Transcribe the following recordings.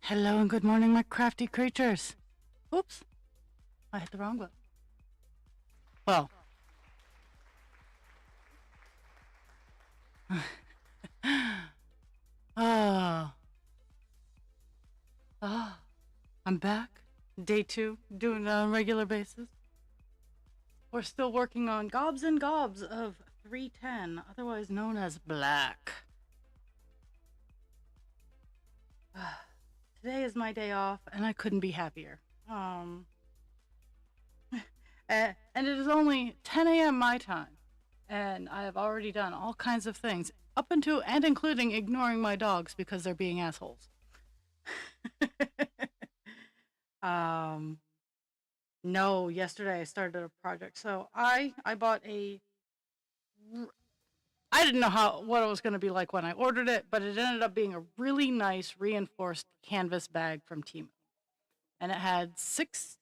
Hello and good morning, my crafty creatures. Oops, I hit the wrong button. Well, ah, I'm back. Day 2, doing it on a regular basis. We're still working on gobs and gobs of 310, otherwise known as black. Today is my day off, and I couldn't be happier. And it is only 10 a.m. my time, and I have already done all kinds of things, up until and including ignoring my dogs because they're being assholes. um, no, yesterday I started a project. So I bought I didn't know what it was going to be like when I ordered it, but it ended up being a really nice reinforced canvas bag from Temu, and it had 6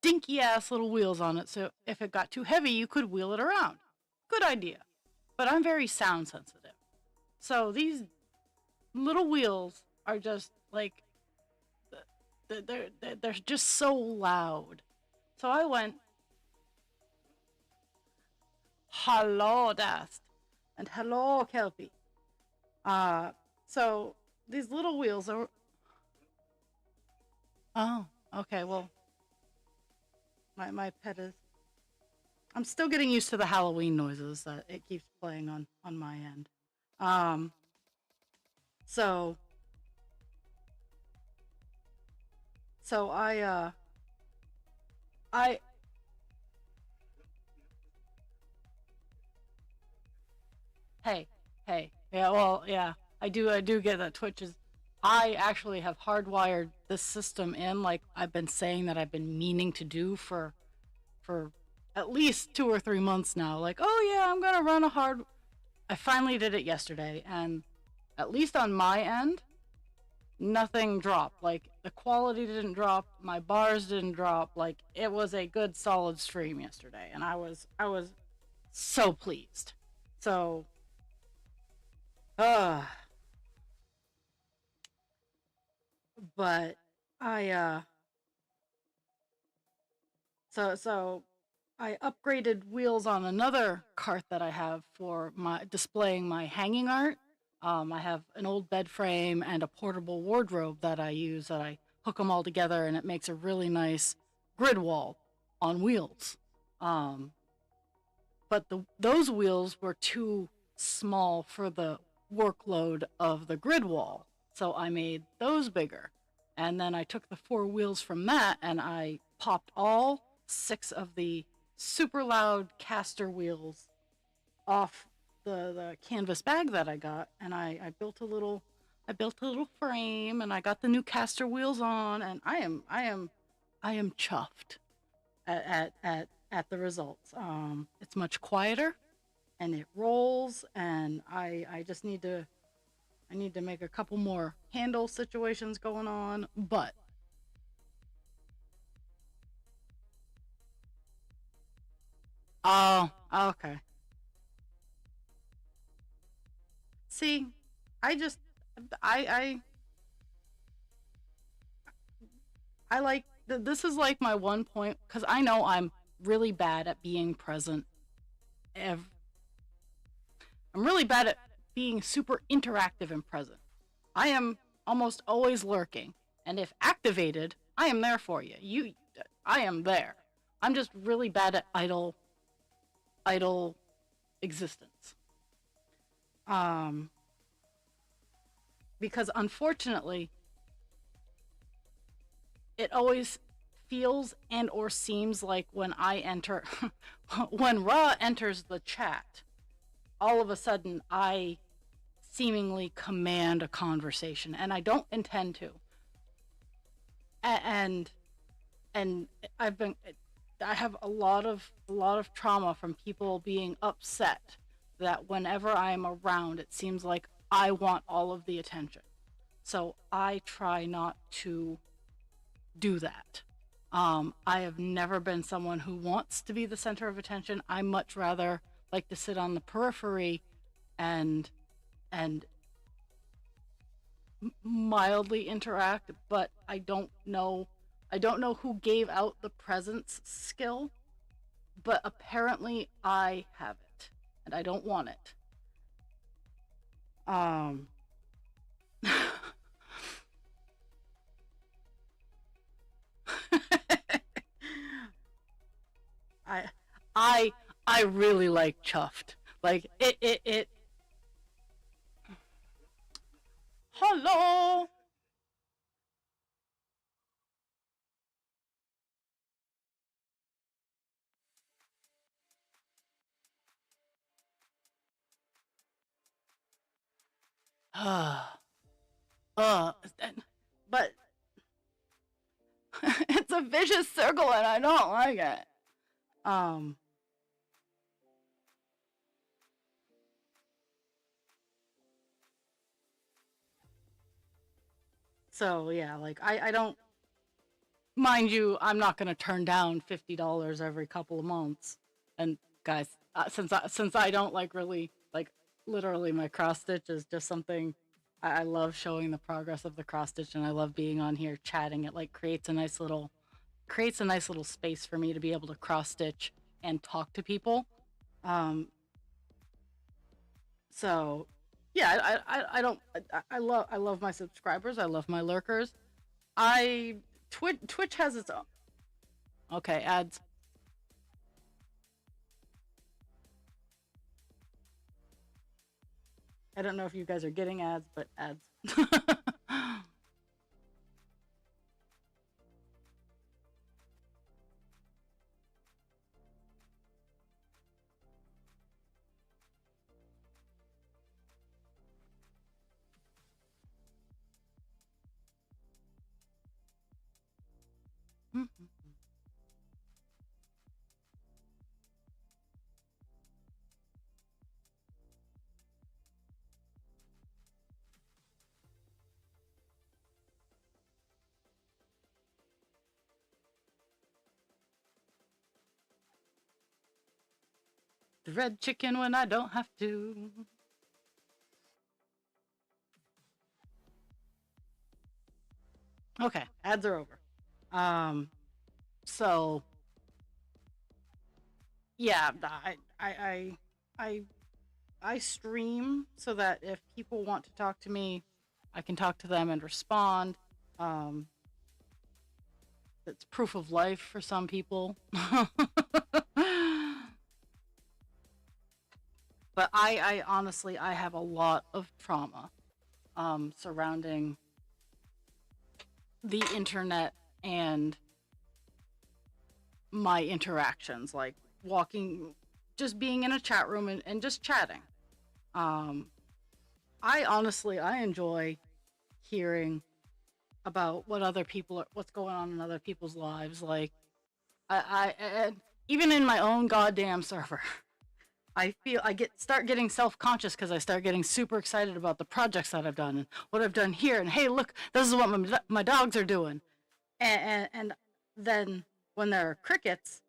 dinky ass little wheels on it. So if it got too heavy, you could wheel it around. Good idea. But I'm very sound sensitive. So these little wheels are just like they're just so loud. So I went, hello Dust, and hello Kelpie. So these little wheels are. Oh, okay. Well, my pet is. I'm still getting used to the Halloween noises that it keeps playing on my end. Um. So. So I hey, hey. Yeah, well, yeah. I do get that Twitch is. I actually have hardwired this system in, like I've been saying that I've been meaning to do for at least 2 or 3 months now. Like, oh yeah, I'm gonna run a hard. I finally did it yesterday, and at least on my end, nothing dropped. Like the quality didn't drop, my bars didn't drop. Like it was a good solid stream yesterday, and I was so pleased. So, uh, but I so I upgraded wheels on another cart that I have for my displaying my hanging art. I have an old bed frame and a portable wardrobe that I use that I hook them all together, and it makes a really nice grid wall on wheels. Um, but those wheels were too small for the workload of the grid wall, so I made those bigger. And then I took the 4 wheels from that and I popped all 6 of the super loud caster wheels off the canvas bag that I got, and I built a little frame, and I got the new caster wheels on, and I am chuffed at the results. It's much quieter, and it rolls, and I just need to make a couple more handle situations going on, but oh, okay. See, I just I I like this is like my one point because I know I'm really bad at being present. Ev- I'm really bad at being super interactive and present. I am almost always lurking, and if activated, I am there for you. I am there. I'm just really bad at idle existence. Um, because unfortunately, it always feels and or seems like when I enter, when Ra enters the chat, all of a sudden I seemingly command a conversation, and I don't intend to. And and I've been I have a lot of trauma from people being upset that whenever I'm around, it seems like I want all of the attention. So I try not to do that. I have never been someone who wants to be the center of attention. I much rather like to sit on the periphery and and mildly interact, but I don't know who gave out the presence skill, but apparently I have it and I don't want it. Um I I I really like chuffed. Like it hello. uh but it's a vicious circle and I don't like it. Um so yeah, like I don't mind you, I'm not going to turn down $50 every couple of months. And guys, since I don't like really like literally my cross stitch is just something I love showing the progress of the cross stitch, and I love being on here chatting. It like creates a nice little space for me to be able to cross stitch and talk to people. Um, so yeah, I love my subscribers. I love my lurkers. I Twitch has its own. Okay, ads. I don't know if you guys are getting ads, but ads. The red chicken when I don't have to. Okay, ads are over. Um, so yeah, I I stream so that if people want to talk to me, I can talk to them and respond. Um, it's proof of life for some people. But I honestly, I have a lot of trauma surrounding the internet and my interactions, like walking, just being in a chat room and just chatting. Um, I honestly, I enjoy hearing about what's going on in other people's lives. Like and even in my own goddamn server, I feel I start getting self conscious because I start getting super excited about the projects that I've done and what I've done here. And hey, look, this is what my dogs are doing. And then when there are crickets,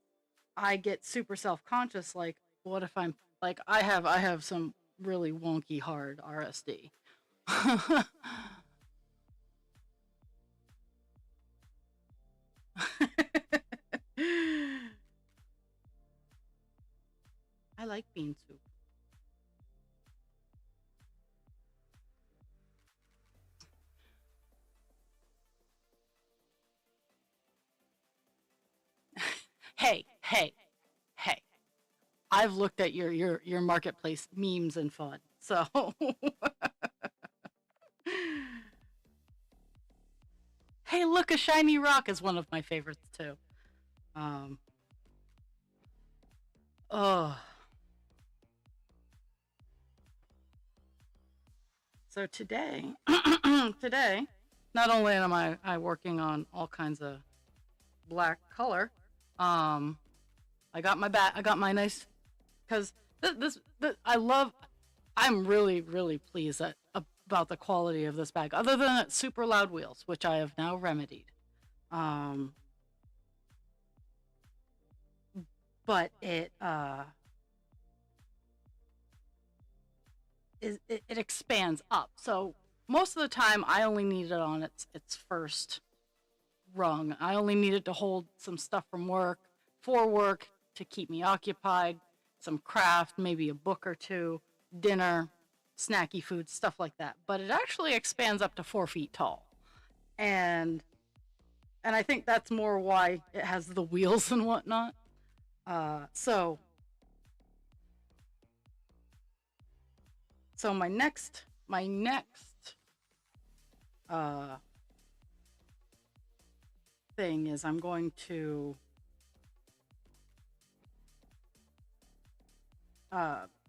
I get super self conscious. Like, what if I'm like I have some really wonky hard RSD. I like bean soup. Hey, hey, hey. I've looked at your marketplace memes and fun. So hey, look, a shiny rock is one of my favorites too. Um oh so today today, not only am I working on all kinds of black color, um I got my nice because I love. I'm really pleased about the quality of this bag. Other than its super loud wheels, which I have now remedied. Um, but it expands up. So most of the time I only need it on its first rung. I only need it to hold some stuff from work, for work, to keep me occupied, some craft, maybe a book or two, dinner, snacky food, stuff like that. But it actually expands up to 4 feet tall. And and I think that's more why it has the wheels and whatnot. So my next uh thing is I'm going to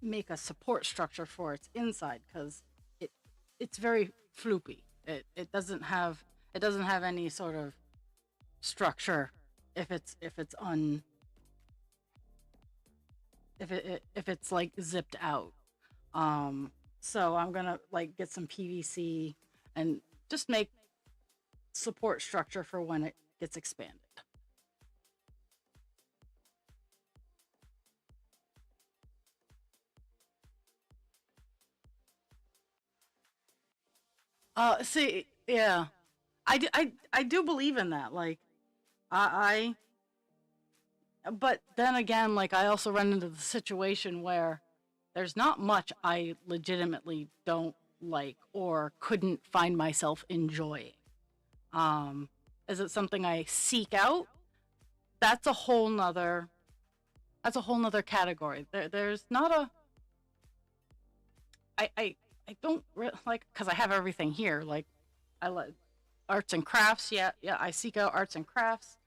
make a support structure for its inside because it it's very floopy. It doesn't have any sort of structure if it's un if it's like zipped out. So I'm gonna like get some PVC and just make support structure for when it gets expanded. See, yeah, I do believe in that. Like, but then again, like I also run into the situation where there's not much I legitimately don't like or couldn't find myself enjoying. Um, is it something I seek out? That's a whole nother that's a whole nother category. There's not a I don't like because I have everything here. Like I like arts and crafts. Yeah, yeah. I seek out arts and crafts.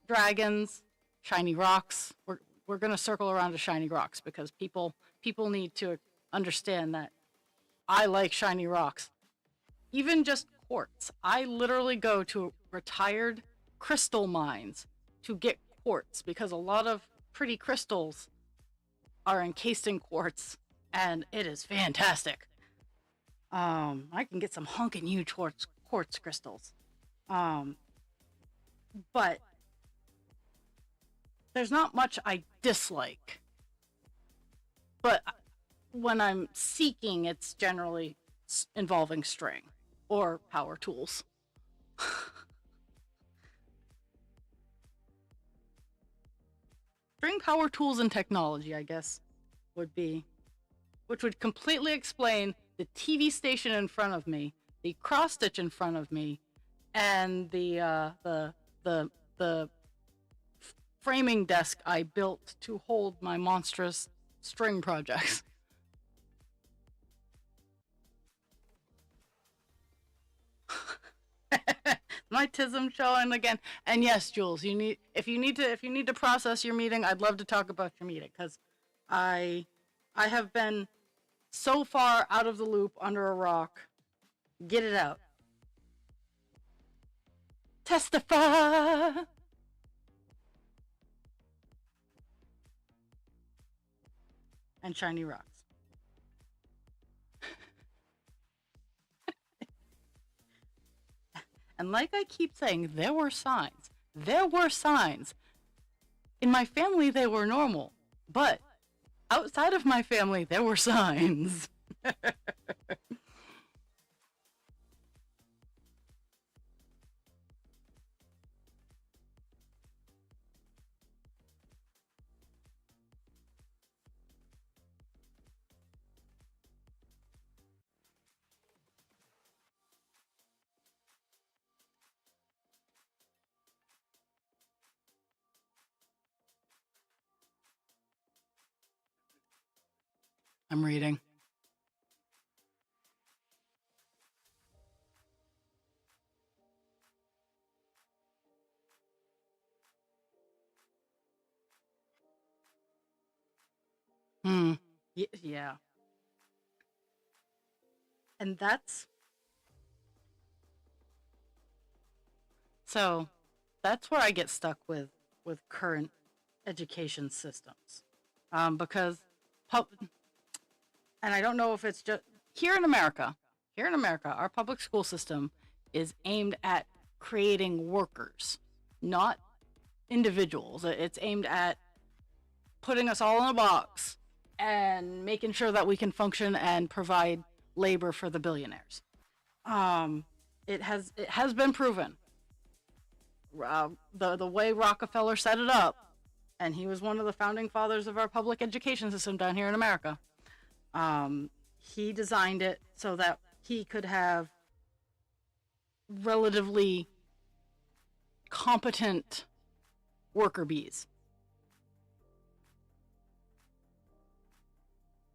Dragons, shiny rocks. We're gonna circle around to shiny rocks because people need to understand that I like shiny rocks. Even just quartz. I literally go to retired crystal mines to get quartz because a lot of pretty crystals are encased in quartz and it is fantastic. I can get some hunkin' huge quartz crystals. Um, but there's not much I dislike. But when I'm seeking, it's generally involving string or power tools. String, power tools, and technology, I guess, would be, which would completely explain the TV station in front of me, the cross stitch in front of me, and the framing desk I built to hold my monstrous string projects. My tism showing again. And yes, Jules, if you need to process your meeting, I'd love to talk about your meeting because I I have been so far out of the loop under a rock. Get it out. Testify. And shiny rocks. And like I keep saying, there were signs. There were signs. In my family, they were normal. But outside of my family, there were signs. I'm reading. Hmm. Yeah. And so that's where I get stuck with current education systems. Because pub and I don't know if it's just here in America. Here in America, our public school system is aimed at creating workers, not individuals. It's aimed at putting us all in a box and making sure that we can function and provide labor for the billionaires. Um, it has been proven. The way Rockefeller set it up, and he was one of the founding fathers of our public education system down here in America. He designed it so that he could have relatively competent worker bees.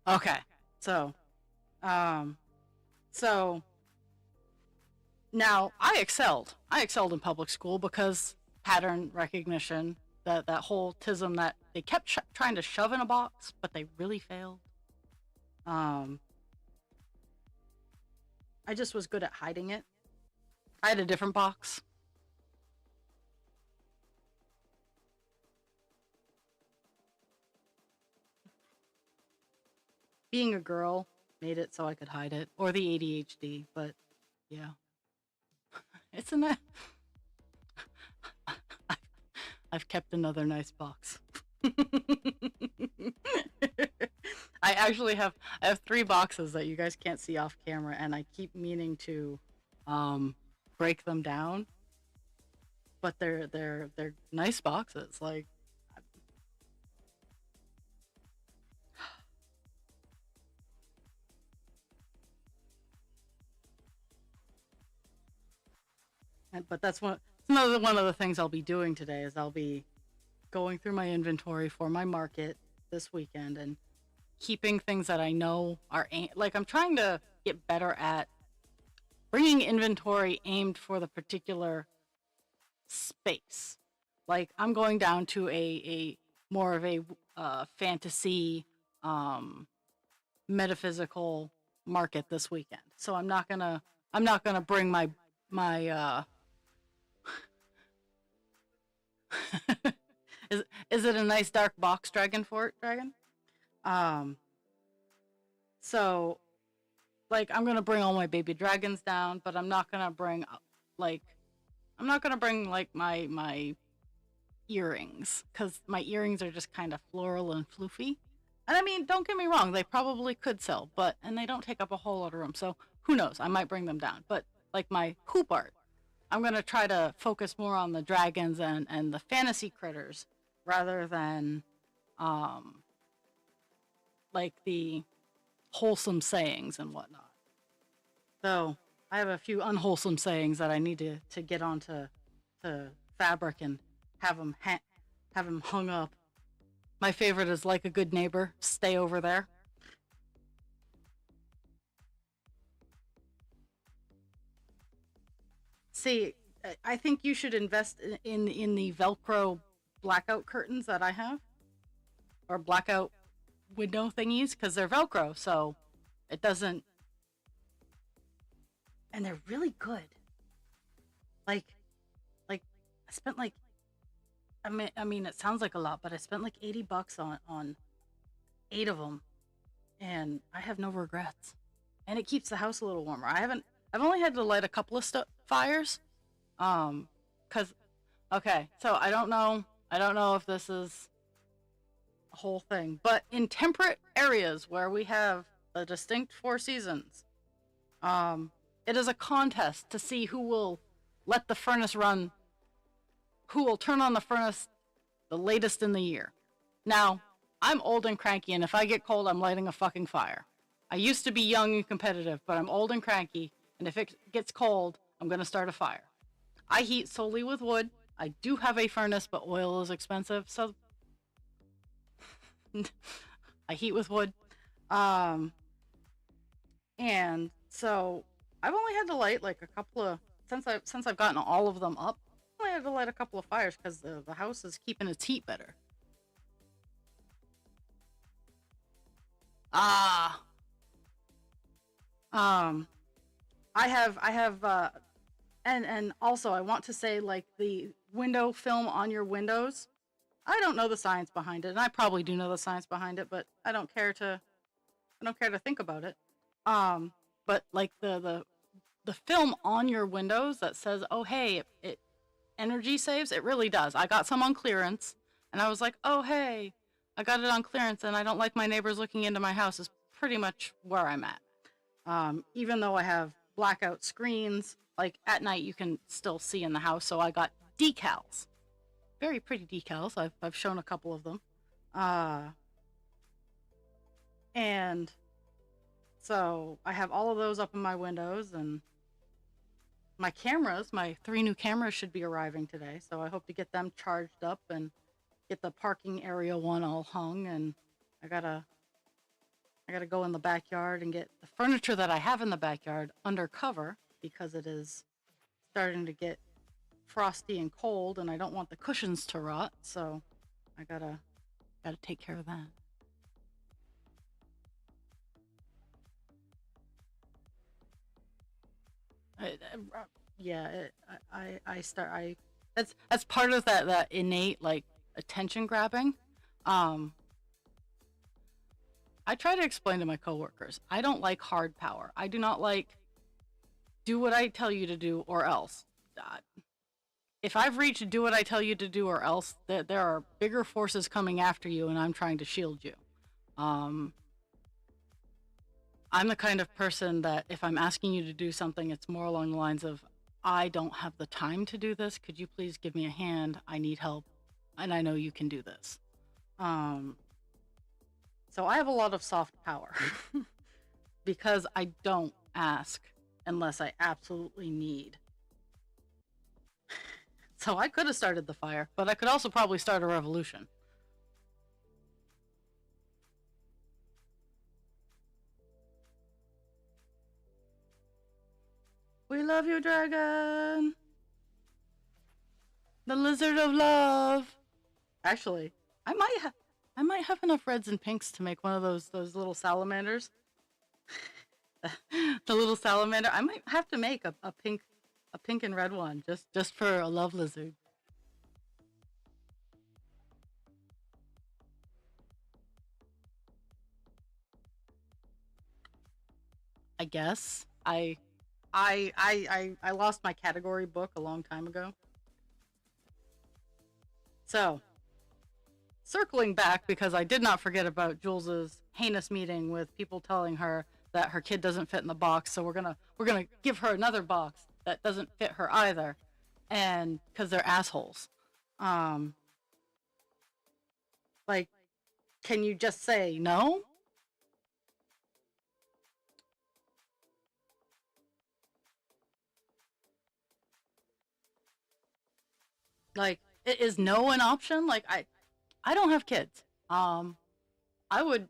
Okay, so, um, so now I excelled. I excelled in public school because pattern recognition, that whole tism that they kept trying to shove in a box, but they really failed. Um, I just was good at hiding it. I had a different box. Being a girl made it so I could hide it, or the ADHD, but yeah, it's an. I've kept another nice box. I actually I have three boxes that you guys can't see off camera, and I keep meaning to um break them down, but they're nice boxes. Like, but that's another one of the things I'll be doing today is I'll be going through my inventory for my market this weekend and keeping things that I know are like, I'm trying to get better at bringing inventory aimed for the particular space. Like, I'm going down to a more of a fantasy, um, metaphysical market this weekend. So I'm not gonna bring my is it a nice dark box dragon fort dragon? Um, so, like, I'm gonna bring all my baby dragons down, but I'm not gonna bring like I'm not gonna bring like my earrings, because my earrings are just kind of floral and floofy. And I mean, don't get me wrong, they probably could sell, and they don't take up a whole lot of room. So who knows? I might bring them down. But like my hoop art, I'm gonna try to focus more on the dragons and the fantasy critters rather than um like the wholesome sayings and whatnot. So I have a few unwholesome sayings that I need to get onto to fabric and have them have them hung up. My favorite is like a good neighbor, stay over there. See, I think you should invest in the Velcro blackout curtains that I have, or blackout window thingies, because they're Velcro, so it doesn't, and they're really good. Like, like I spent like, I mean, it sounds like a lot, but I spent like $80 on eight of them, and I have no regrets. And it keeps the house a little warmer. I've only had to light a couple of fires, cause okay, so I don't know if this is a whole thing, but in temperate areas where we have the distinct four seasons, um, it is a contest to see who will let the furnace run, who will turn on the furnace the latest in the year. Now, I'm old and cranky, and if I get cold, I'm lighting a fucking fire. I used to be young and competitive, but I'm old and cranky, and if it gets cold, I'm gonna start a fire. I heat solely with wood. I do have a furnace, but oil is expensive, so I heat with wood. Um, and so I've only had to light like a couple of since I've gotten all of them up. I only had to light a couple of fires because the house is keeping its heat better. Ah, um, I have and also I want to say, like, the window film on your windows. I don't know the science behind it, and I probably do know the science behind it, but I don't care to think about it. But like the film on your windows that says, "Oh, hey, it energy saves," it really does. I got some on clearance, and I was like, "Oh, hey, I got it on clearance, and I don't like my neighbors looking into my house." Is pretty much where I'm at. Even though I have blackout screens. Like at night, you can still see in the house. So I got decals, very pretty decals. I've shown a couple of them, and so I have all of those up in my windows, and my cameras, my 3 new cameras should be arriving today. So I hope to get them charged up and get the parking area one all hung. And I gotta I gotta go in the backyard and get the furniture that I have in the backyard under cover because it is starting to get frosty and cold, and I don't want the cushions to rot. So I gotta take care of that. Yeah, I start I that's part of that innate like attention grabbing. Um, I try to explain to my coworkers, I don't like hard power. I do not like do what I tell you to do or else. Uh, if I've reached do what I tell you to do or else, there are bigger forces coming after you, and I'm trying to shield you. Um, I'm the kind of person that if I'm asking you to do something, it's more along the lines of, I don't have the time to do this. Could you please give me a hand? I need help, and I know you can do this. Um, so I have a lot of soft power because I don't ask unless I absolutely need. So I could have started the fire, but I could also probably start a revolution. We love you, dragon. The lizard of love. Actually, I might have enough reds and pinks to make one of those little salamanders. The little salamander. I might have to make a pink and red one just for a love lizard. I guess. I lost my category book a long time ago. So, circling back because I did not forget about Jules's heinous meeting with people telling her that her kid doesn't fit in the box, so we're gonna give her another box that doesn't fit her either, and because they're assholes. Um, like, can you just say no? Like, is no an option? Like, I don't have kids. I would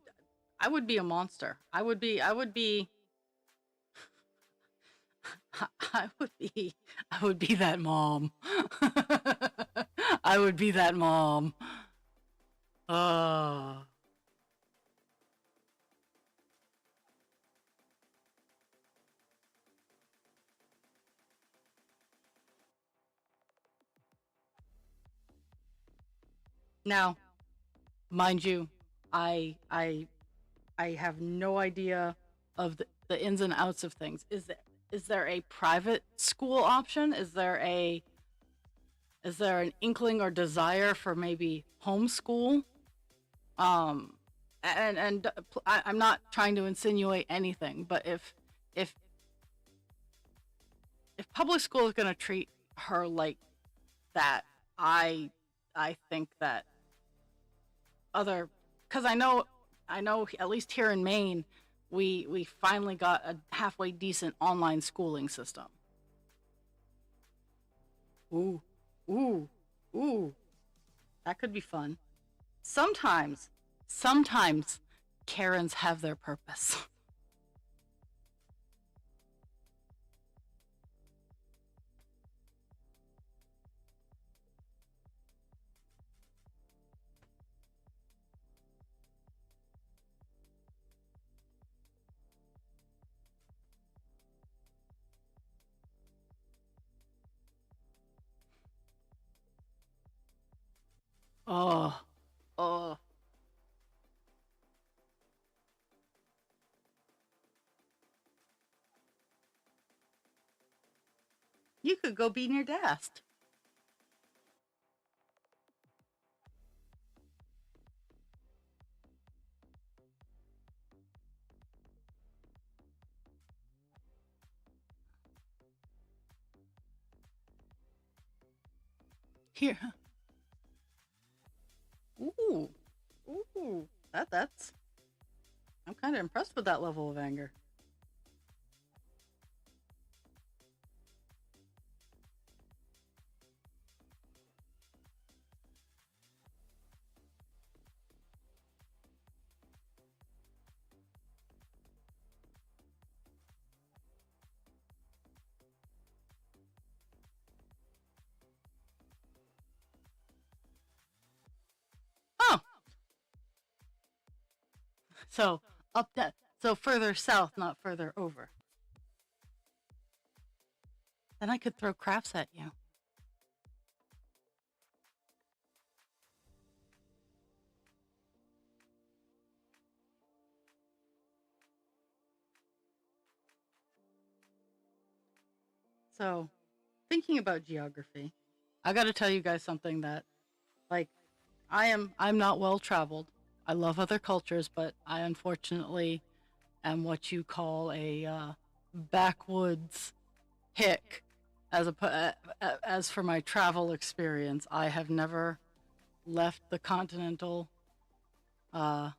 I would be a monster. I would be I would be that mom. I would be that mom. Uh Now, mind you, I I I have no idea of the ins and outs of things. Is there a private school option? Is there an inkling or desire for maybe homeschool? Um, I'm not trying to insinuate anything, but if if public school is going to treat her like that, I I think that other because I know at least here in Maine, we finally got a halfway decent online schooling system. Ooh, ooh, ooh, that could be fun. Sometimes, sometimes Karens have their purpose. Oh, oh, you could go be near Dast. Here. Ooh. Ooh. That's I'm kind of impressed with that level of anger. Oh, so up that so further south, not further over. Then I could throw crafts at you. So, thinking about geography, I got to tell you guys something that like I'm not well traveled. I love other cultures, but I unfortunately am what you call a backwoods hick. As for my travel experience, I have never left the continental. Uh,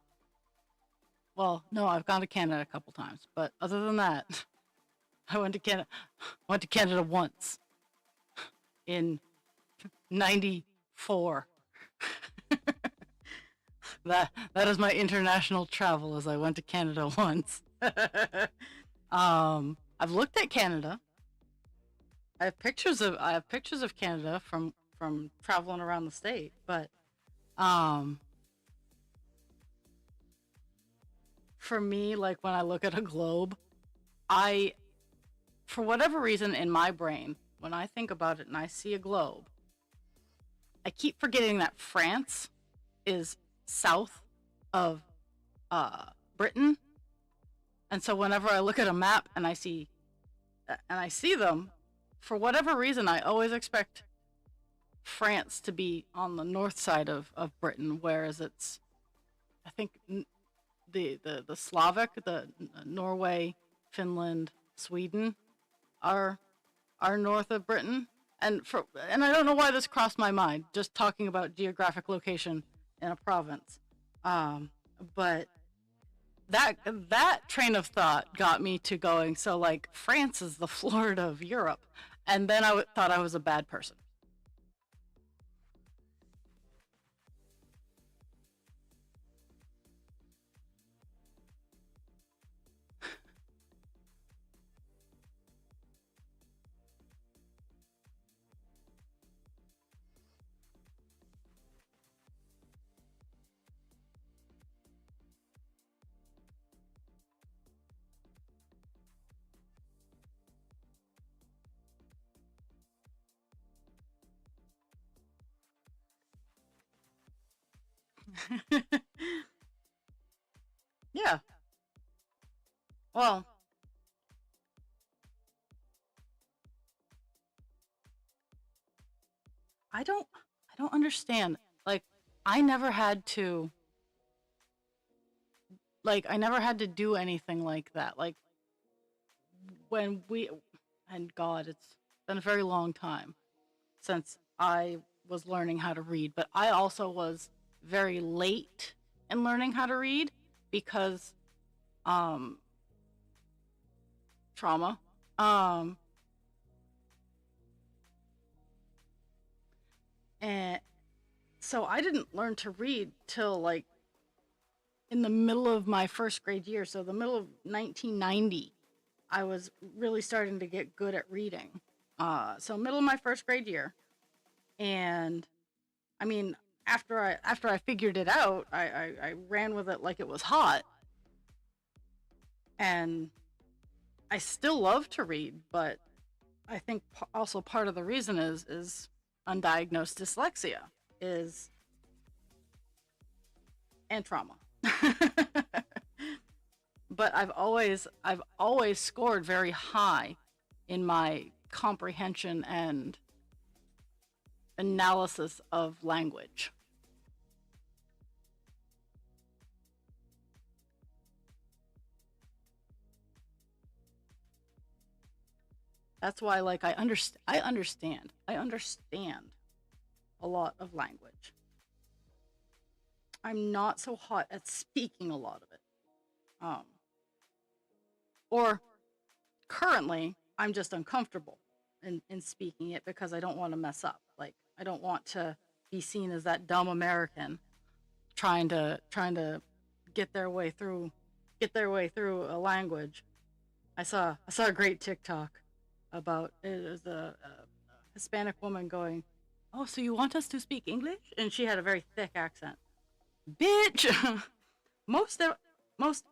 well, no, I've gone to Canada a couple times, but other than that, I went to Canada. Went to Canada once in '94. That is my international travel, as I went to Canada once. I've looked at Canada. I have pictures of Canada from traveling around the state, but um for me, like when I look at a globe, I for whatever reason in my brain, when I think about it and I see a globe, I keep forgetting that France is south of uh Britain. And so whenever I look at a map and I see them, for whatever reason I always expect France to be on the north side of Britain, whereas it's I think the Slavic, the Norway, Finland, Sweden are north of Britain, and I don't know why this crossed my mind. Just talking about geographic location in a province, but that train of thought got me to going. So like France is the Florida of Europe, and then thought I was a bad person. Yeah. Well, I don't understand. Like I never had to I never had to do anything like that. Like when we and God, it's been a very long time since I was learning how to read, but I also was very late in learning how to read because um trauma. Um and so I didn't learn to read till like in the middle of my first grade year, so the middle of 1990. I was really starting to get good at reading. So middle of my first grade year, and I mean, after I figured it out, I ran with it like it was hot, and I still love to read, but I think also part of the reason is undiagnosed dyslexia is and trauma. But I've always scored very high in my comprehension and analysis of language. That's why like I understand. I understand a lot of language. I'm not so hot at speaking a lot of it. Um, or currently, I'm just uncomfortable in speaking it because I don't want to mess up. Like, I don't want to be seen as that dumb American trying to get their way through get their way through a language. I saw a great TikTok about it was a Hispanic woman going, "Oh, so you want us to speak English?" And she had a very thick accent. Bitch, most of, most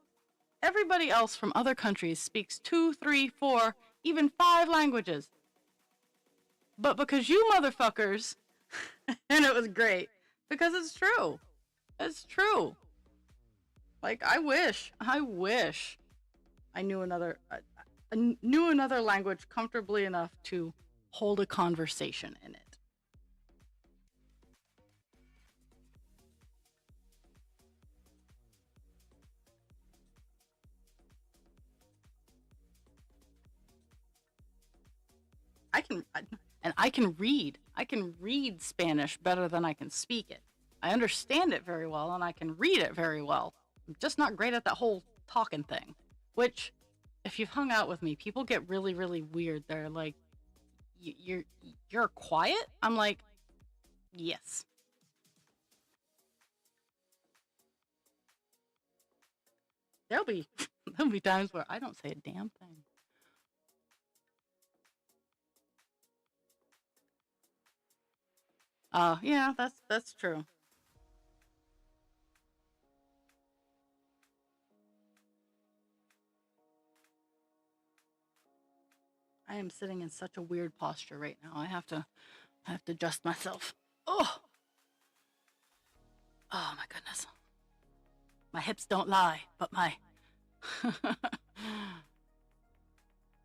everybody else from other countries speaks two, three, four, even five languages. But because you motherfuckers, and it was great because it's true. It's true. Like I wish I knew another language comfortably enough to hold a conversation in it. I can, and I can read. I can read Spanish better than I can speak it. I understand it very well, and I can read it very well. I'm just not great at that whole talking thing. Which, if you've hung out with me, people get really, really weird. They're like, "You're you're quiet." I'm like, "Yes." There'll be there'll be times where I don't say a damn thing. Yeah, that's true. I am sitting in such a weird posture right now. I have to adjust myself. Oh, oh my goodness. My hips don't lie, but my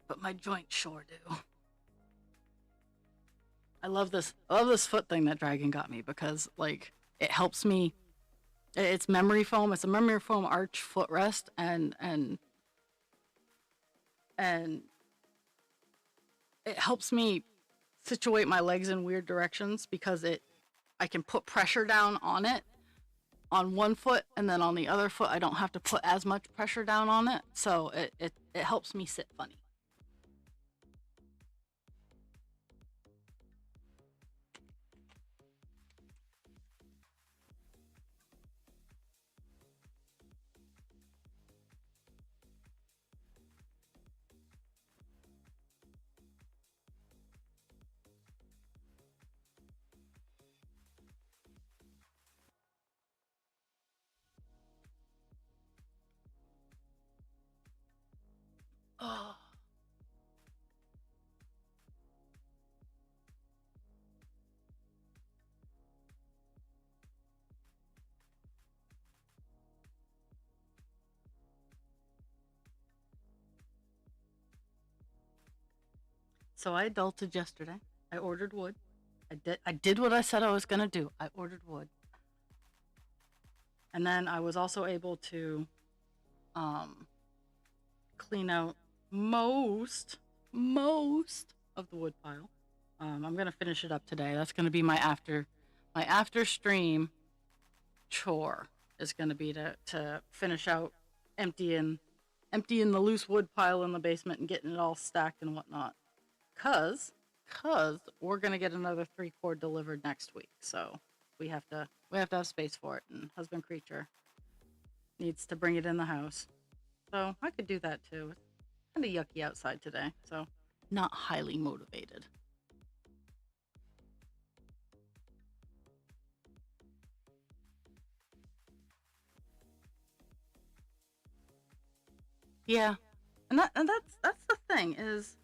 but my joints sure do. I love this foot thing that Dragon got me because like it helps me. It's memory foam. It's a memory foam arch footrest, and it helps me situate my legs in weird directions because it I can put pressure down on it on one foot, and then on the other foot I don't have to put as much pressure down on it, so it helps me sit funny. Oh, so I adulted yesterday. I ordered wood. I did what I said I was gonna do. I ordered wood, and then I was also able to um clean out most of the wood pile. I'm gonna finish it up today. That's gonna be my after stream chore is gonna be to finish out emptying emptying the loose wood pile in the basement and getting it all stacked and whatnot. Cause cause we're gonna get another three cord delivered next week. So we have to have space for it, and husband creature needs to bring it in the house. So I could do that too. It's kind of yucky outside today, so not highly motivated. Yeah, and that's the thing is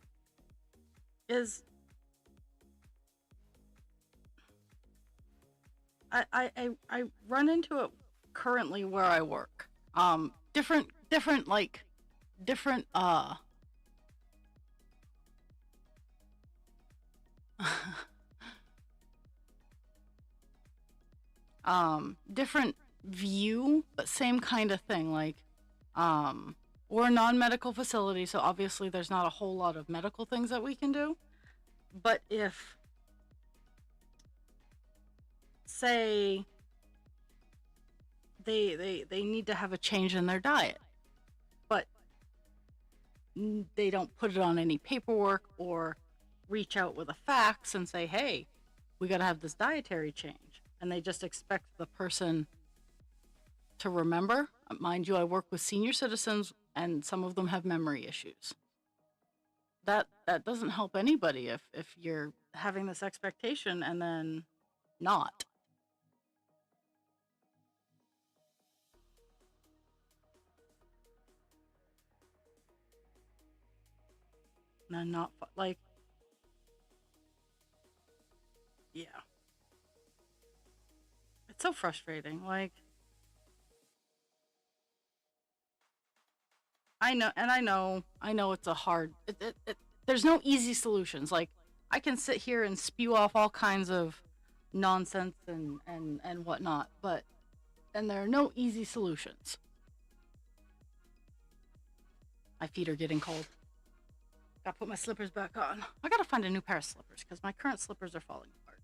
I run into it currently where I work. Different like different different view, but same kind of thing. Like um we're a non-medical facility, so obviously there's not a whole lot of medical things that we can do. But say they need to have a change in their diet, but they don't put it on any paperwork or reach out with a fax and say, hey, we got to have this dietary change. And they just expect the person to remember. Mind you, I work with senior citizens and some of them have memory issues. That doesn't help anybody if you're having this expectation and then not. And then not like, yeah. It's so frustrating. Like, I know it's a hard. There's no easy solutions. Like, I can sit here and spew off all kinds of nonsense and whatnot, but and there are no easy solutions. My feet are getting cold. Gotta put my slippers back on. I gotta find a new pair of slippers because my current slippers are falling apart.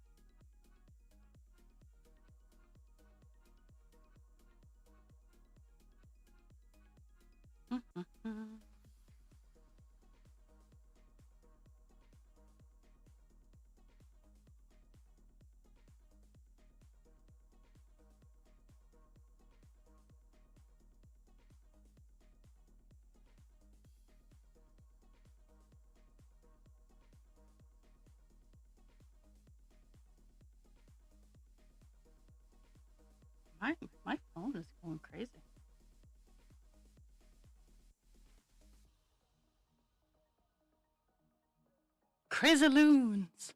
My phone is going crazy. Crazy loons.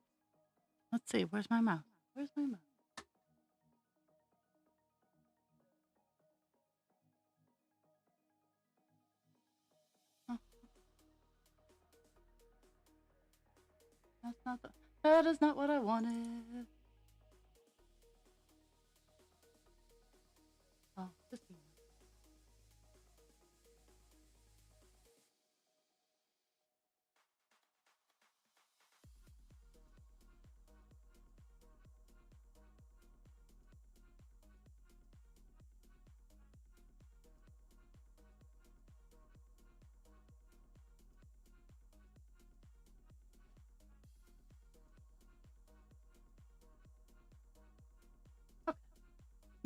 Let's see. Where's my mouse? Where's my mouse? Oh, that's not the. That is not what I wanted. Oh, just a minute.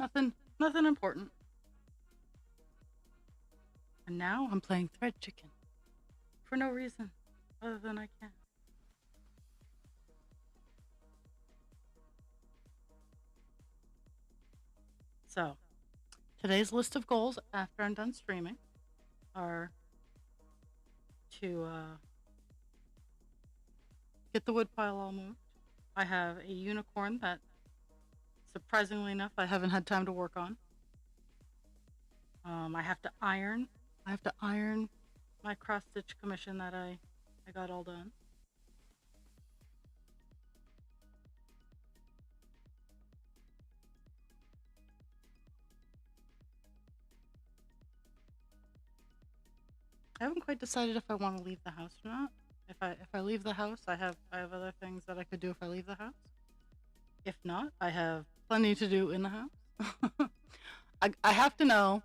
Okay. Nothing important. And now I'm playing Thread Chicken for no reason other than I can. So, today's list of goals after I'm done streaming are to get the woodpile all moved. I have a unicorn that, surprisingly enough, I haven't had time to work on. I have to iron. I have to iron my cross stitch commission that I got all done. I haven't quite decided if I want to leave the house or not. If I leave the house, I have other things that I could do if I leave the house. If not, I have plenty to do in the house. I have to know,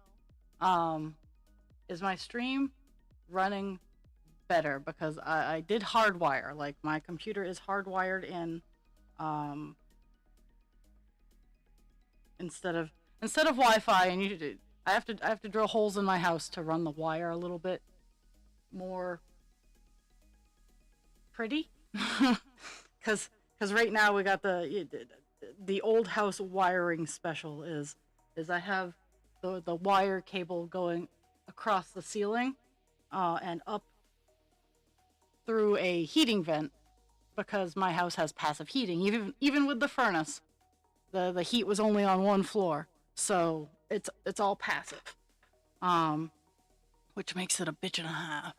is my stream running better? Because I did hardwire. Like, my computer is hardwired in, instead of Wi-Fi, and I have to drill holes in my house to run the wire a little bit more pretty. Because right now we got the old house wiring special is I have the wire cable going across the ceiling and up through a heating vent, because my house has passive heating. Even with the furnace, the heat was only on one floor, so it's all passive, which makes it a bitch and a half.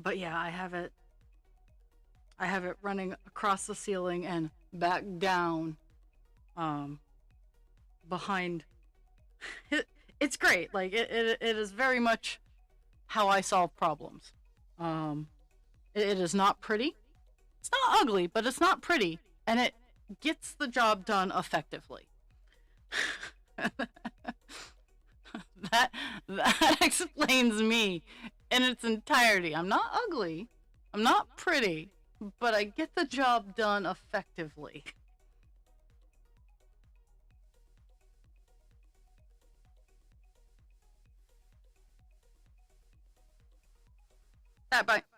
But yeah, I have it running across the ceiling and back down, behind. It's great. Like, it is very much how I solve problems. Um, it is not pretty. It's not ugly, but it's not pretty, and it gets the job done effectively. that that explains me in its entirety. I'm not ugly. I'm not pretty, but I get the job done effectively.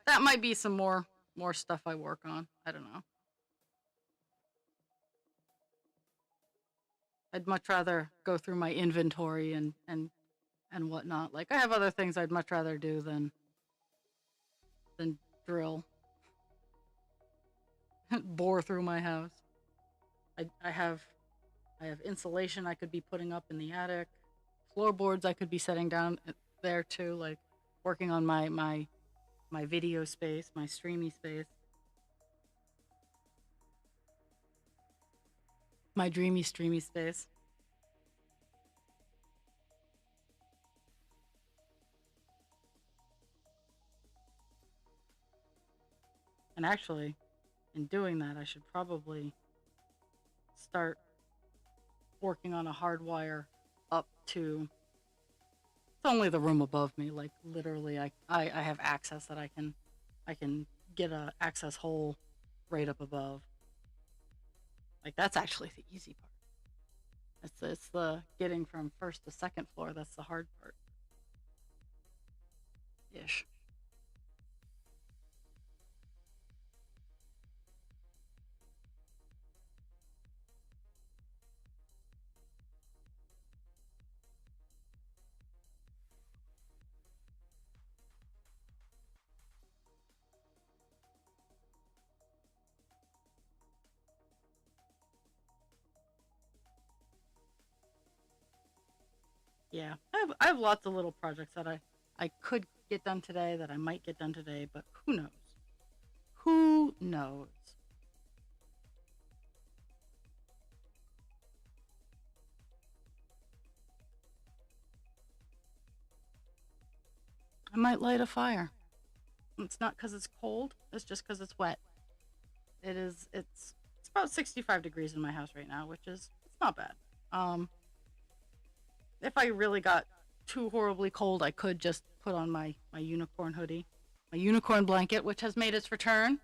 That might be some more stuff I work on. I don't know. I'd much rather go through my inventory and whatnot. Like I have other things I'd much rather do than drill, bore through my house. I have insulation I could be putting up in the attic, floorboards I could be setting down there too, like working on my video space, my streamy space, my dreamy streamy space. And actually, in doing that, I should probably start working on a hardwire up to it's only the room above me. Like literally, I have access that I can get a access hole right up above. Like that's actually the easy part. It's the getting from first to second floor that's the hard part. Ish. Yeah, I have lots of little projects that I could get done today that I might get done today, but who knows? Who knows? I might light a fire. It's not because it's cold. It's just because it's wet. It is. It's about 65 degrees in my house right now, which is it's not bad. Um, if I really got too horribly cold, I could just put on my unicorn hoodie, my unicorn blanket, which has made its return.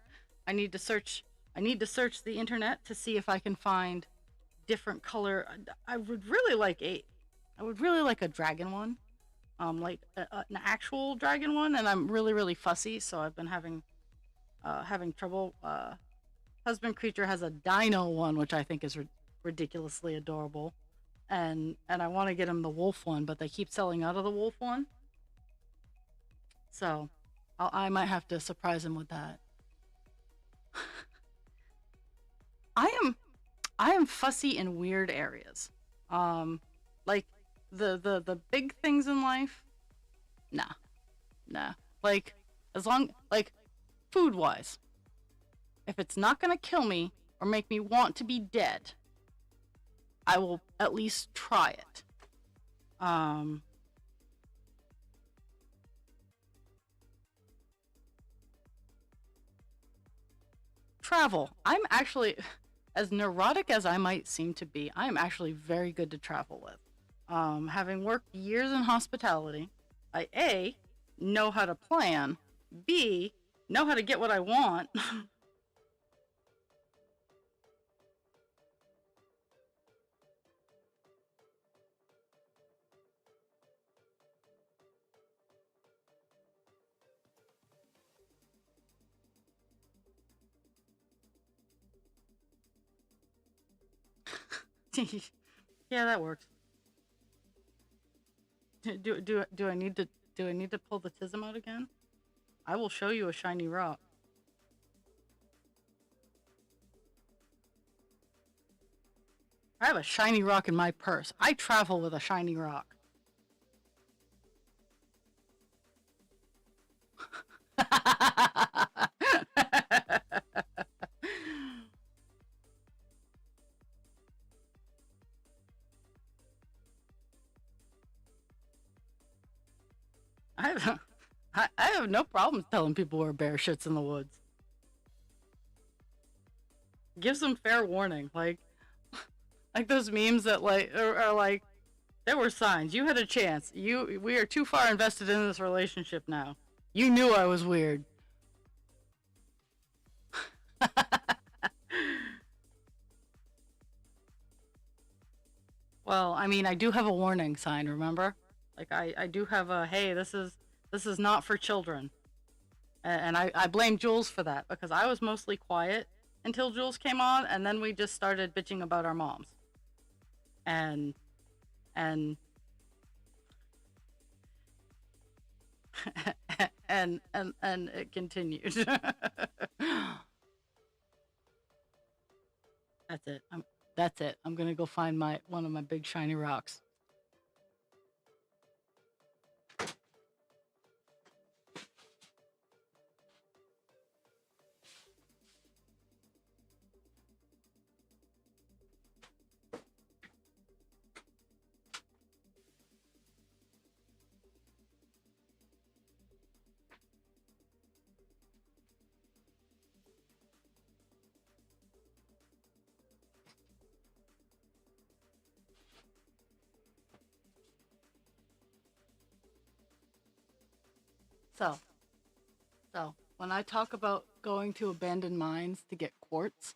I need to search. I need to search the internet to see if I can find different color. I would really like a. I would really like a dragon one, like an actual dragon one, and I'm really fussy, so I've been having trouble. Husband creature has a dino one, which I think is ridiculously adorable, and I want to get him the wolf one, but they keep selling out of the wolf one, so I might have to surprise him with that. I am I am fussy in weird areas. Um, like the big things in life, nah, nah. Like as long like food wise, if it's not gonna kill me or make me want to be dead, I will at least try it. Um, Travel. I'm actually, as neurotic as I might seem to be, I am actually very good to travel with. Having worked years in hospitality, I A, know how to plan, B, know how to get what I want. Yeah, that works. Do I need to pull the tism out again? I will show you a shiny rock. I have a shiny rock in my purse. I travel with a shiny rock. I have, I have have no problems telling people where bear shits in the woods. Gives them fair warning. Like those memes that are like, there were signs. You had a chance. We are too far invested in this relationship now. You knew I was weird. Well, I mean, I do have a warning sign, remember? Like I do have a, hey, this is not for children. And I blame Jules for that because I was mostly quiet until Jules came on, and then we just started bitching about our moms. And and and it continued. That's it. That's it. I'm gonna go find one of my big shiny rocks. So, so when I talk about going to abandoned mines to get quartz,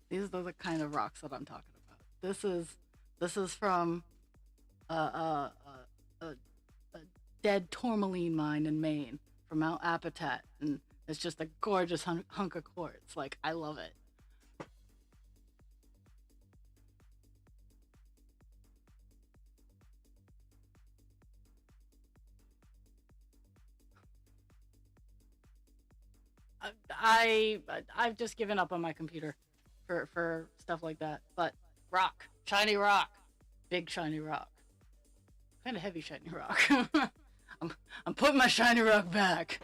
these are the kind of rocks that I'm talking about. This is from a a, a, a dead tourmaline mine in Maine from Mount Apatat, and it's just a gorgeous hunk of quartz. Like I love it. I I've just given up on my computer for stuff like that. But rock, shiny rock, big shiny rock, kind of heavy shiny rock. I'm putting my shiny rock back.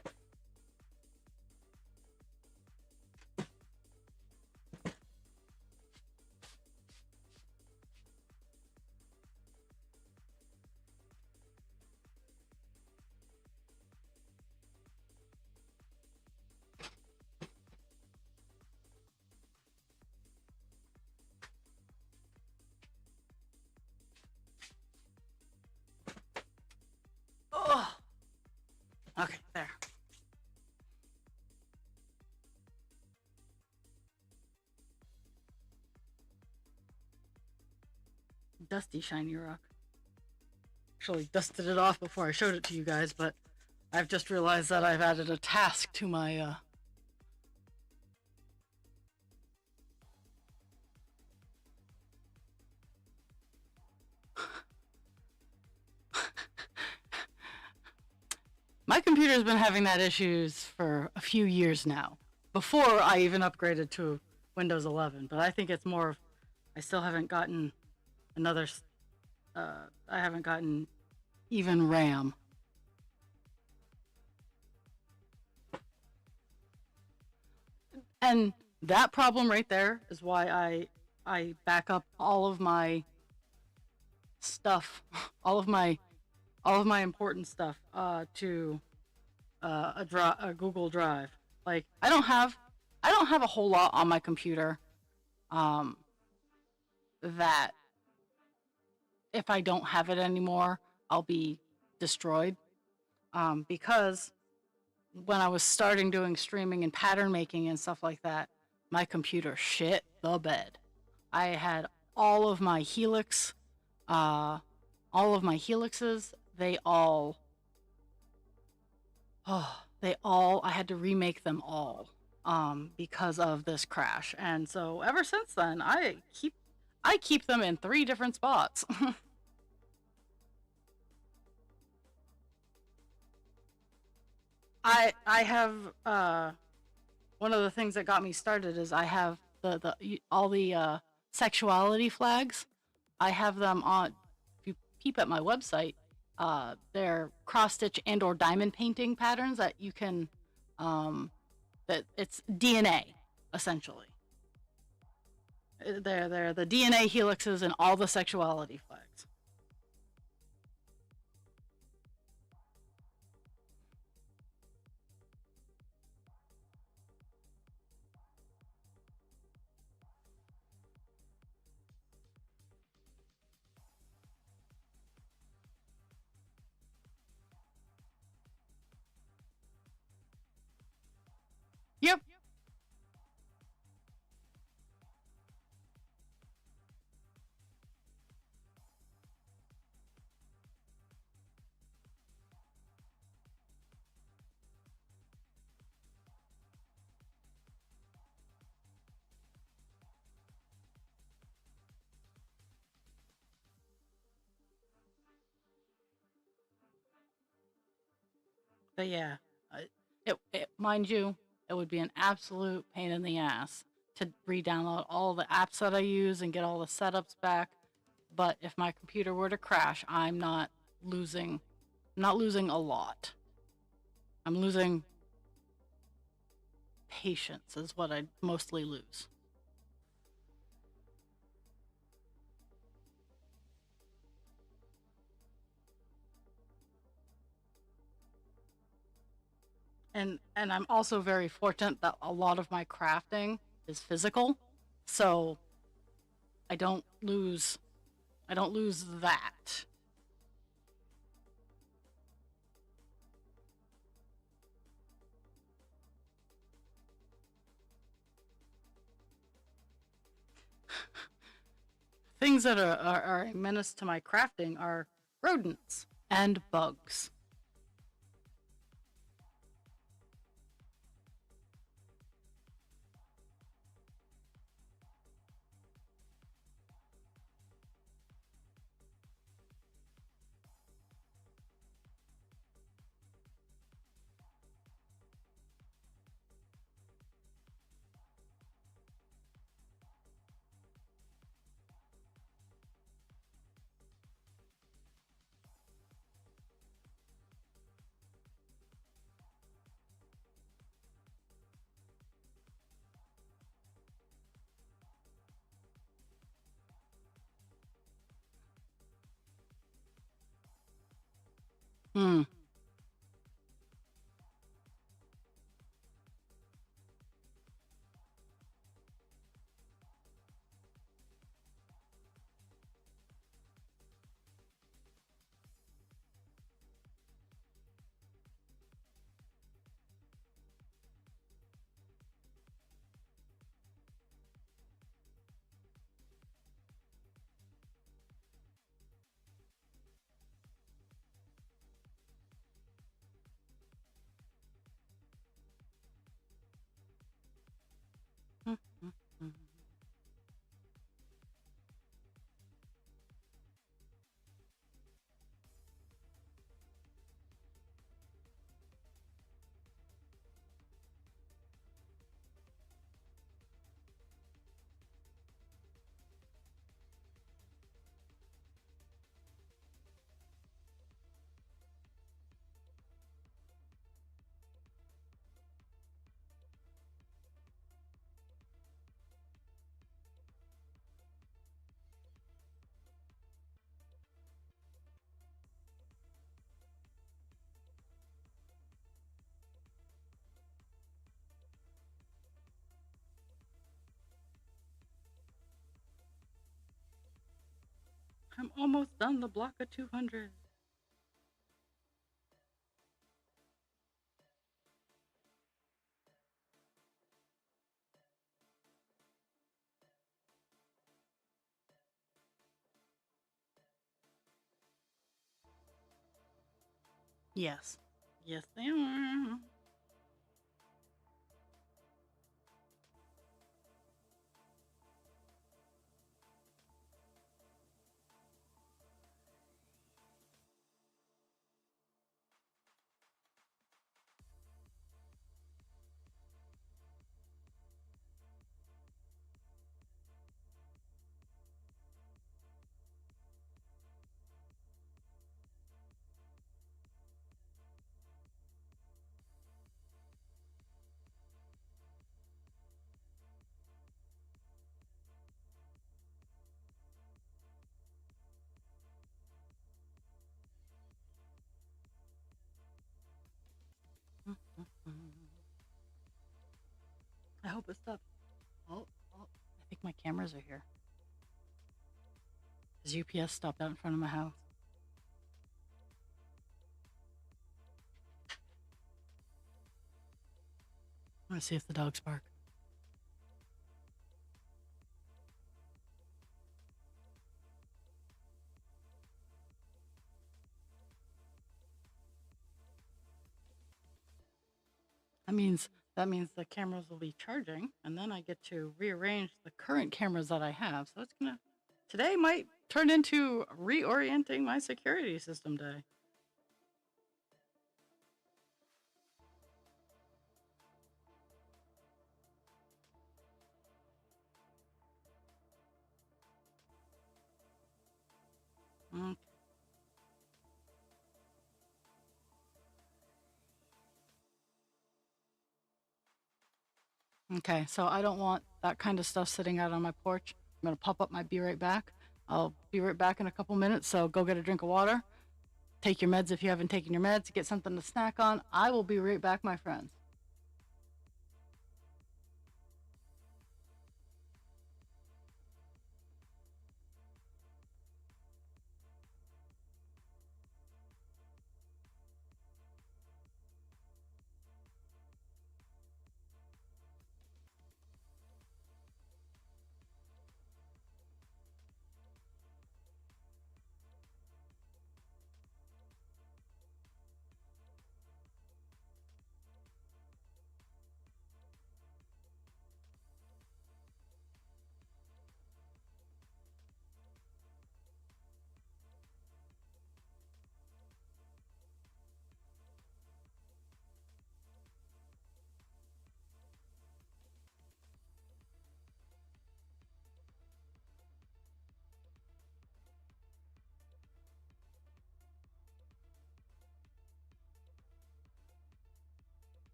Oh, okay, there. Dusty shiny rock. Actually dusted it off before I showed it to you guys, but I've just realized that I've added a task to my my computer's been having that issues for a few years now. Before I even upgraded to Windows 11, but I think it's more of I still haven't gotten another I haven't gotten even RAM. And that problem right there is why I back up all of my stuff, all of my important stuff to a Google Drive. Like I don't have a whole lot on my computer um that if I don't have it anymore, I'll be destroyed. Because when I was starting doing streaming and pattern making and stuff like that, my computer shit the bed. I had all of my Helix, uh, all of my Helixes. I had to remake them all, because of this crash. And so ever since then, I keep them in 3 different spots. I have one of the things that got me started is I have all the sexuality flags. I have them on. If you peep at my website, they're cross stitch and or diamond painting patterns that you can that it's DNA essentially. They're the DNA helixes and all the sexuality flags. But yeah, mind you, it would be an absolute pain in the ass to re-download all the apps that I use and get all the setups back. But if my computer were to crash, losing, not losing a lot. I'm losing patience is what I mostly lose. And I'm also very fortunate that a lot of my crafting is physical, so I don't lose that. Things that are a menace to my crafting are rodents and bugs. Hmm. I'm almost done the block of 200. Yes. Yes, they are. I hope it stops. Oh, I think my cameras are here. His UPS stopped out in front of my house. I want to see if the dogs bark. That means the cameras will be charging, and then I get to rearrange the current cameras that I have. So today might turn into reorienting my security system day. Okay, so I don't want that kind of stuff sitting out on my porch. I'm gonna pop up my be right back. I'll be right back in a couple minutes, so go get a drink of water. Take your meds if you haven't taken your meds. Get something to snack on. I will be right back, my friends.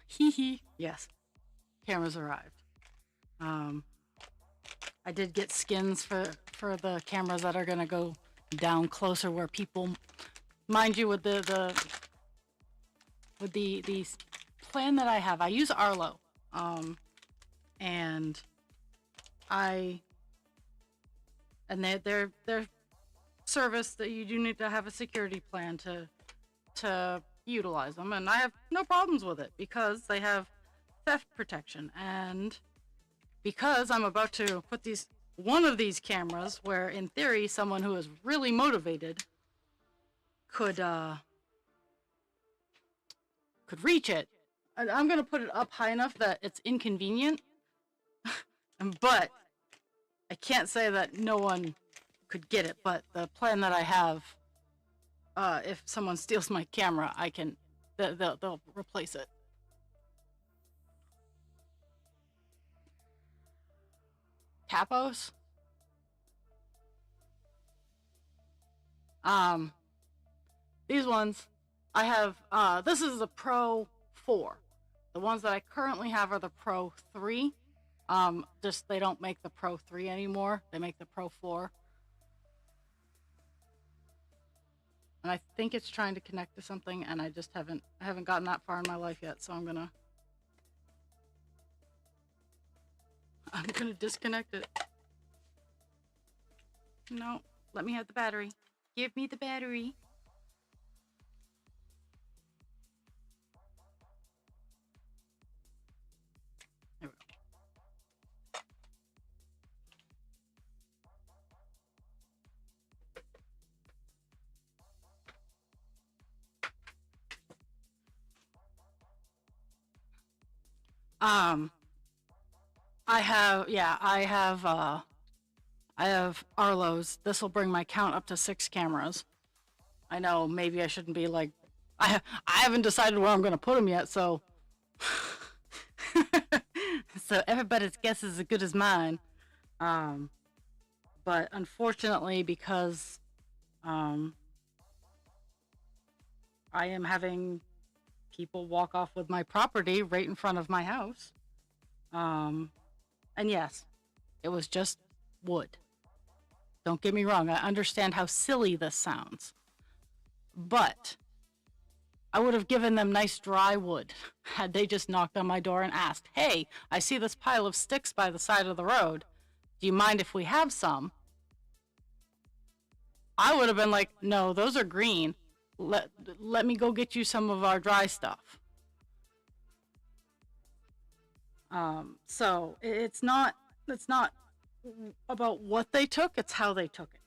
Hee hee. Yes, cameras arrived. Um, I did get skins for the cameras that are gonna go down closer where people, mind you, with the plan that I have, I use Arlo, and I and they're service that you do need to have a security plan to utilize them, and I have no problems with it because they have theft protection, and because I'm about to put these one of these cameras where in theory someone who is really motivated could reach it. I'm gonna put it up high enough that it's inconvenient, but I can't say that no one could get it. But the plan that I have, if someone steals my camera, I can they'll replace it. Capos. Um, these ones I have. This is the Pro 4. The ones that I currently have are the Pro 3. Just they don't make the Pro 3 anymore. They make the Pro 4. And I think it's trying to connect to something, and I haven't gotten that far in my life yet, so I'm gonna disconnect it. No, let me have the battery. Give me the battery. There we go. Um, I have Arlo's. This will bring my count up to 6 cameras. I know maybe I shouldn't be like, I haven't decided where I'm going to put them yet, so so everybody's guess is as good as mine. Um, but unfortunately, because um, I am having people walk off with my property right in front of my house. And yes, it was just wood. Don't get me wrong, I understand how silly this sounds. But I would have given them nice dry wood had they just knocked on my door and asked, "Hey, I see this pile of sticks by the side of the road. Do you mind if we have some?" I would have been like, "No, those are green. Let me go get you some of our dry stuff." So it's not about what they took, it's how they took it.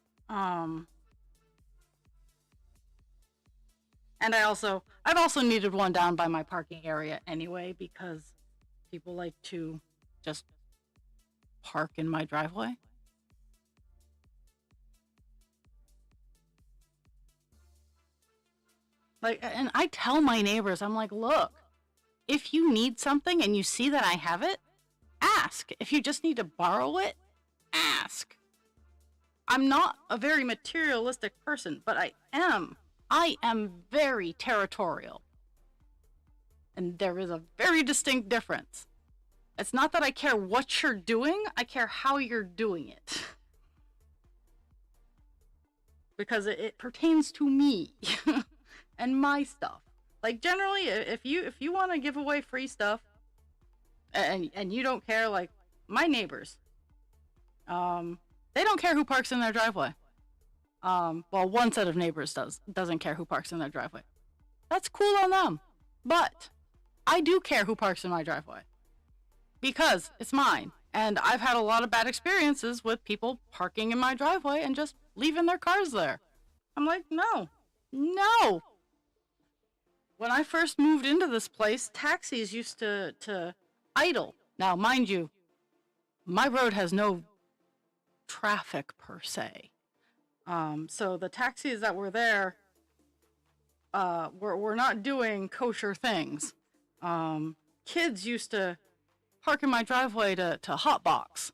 And I've also needed one down by my parking area anyway, because people like to just park in my driveway. Like, and I tell my neighbors, I'm like, look, if you need something and you see that I have it, ask. If you just need to borrow it, ask. I'm not a very materialistic person, but I am. I am very territorial. And there is a very distinct difference. It's not that I care what you're doing, I care how you're doing it. Because it pertains to me and my stuff. Like generally, if you want to give away free stuff and you don't care, like my neighbors, they don't care who parks in their driveway. Well, one set of neighbors doesn't care who parks in their driveway. That's cool on them. But I do care who parks in my driveway because it's mine. And I've had a lot of bad experiences with people parking in my driveway and just leaving their cars there. I'm like, no, no. When I first moved into this place, taxis used to idle. Now, mind you, my road has no traffic per se. So the taxis that were there were not doing kosher things. Kids used to park in my driveway to hotbox.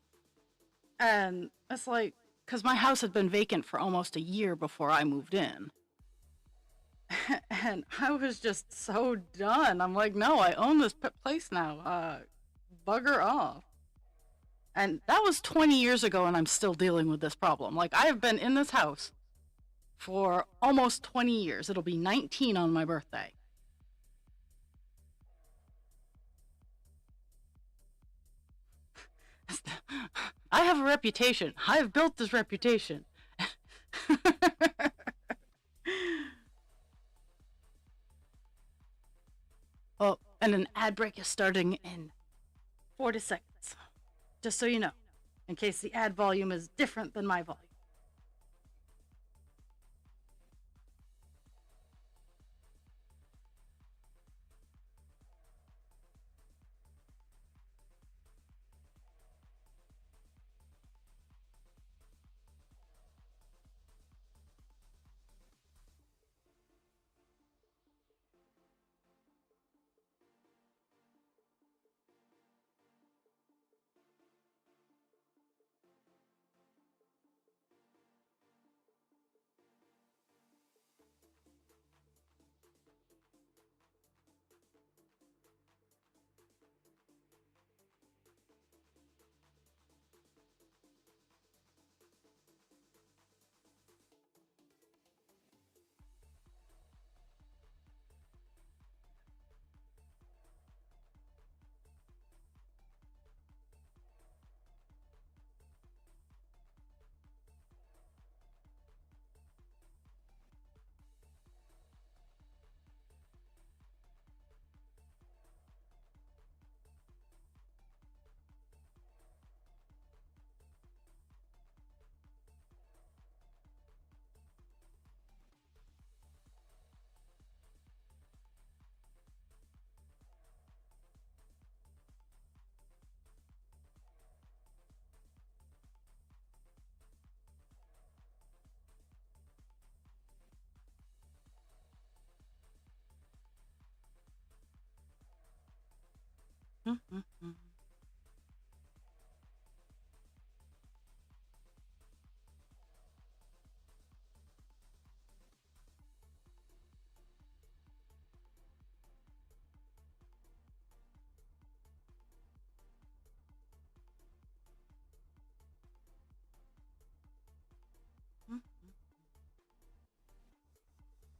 And it's like, because my house had been vacant for almost a year before I moved in. And I was just so done. I'm like, no, I own this place now. Bugger off. And that was 20 years ago, and I'm still dealing with this problem. Like, I have been in this house for almost 20 years. It'll be 19 on my birthday. I have a reputation. I have built this reputation. Oh, and an ad break is starting in 40 seconds. Just so you know, in case the ad volume is different than my volume.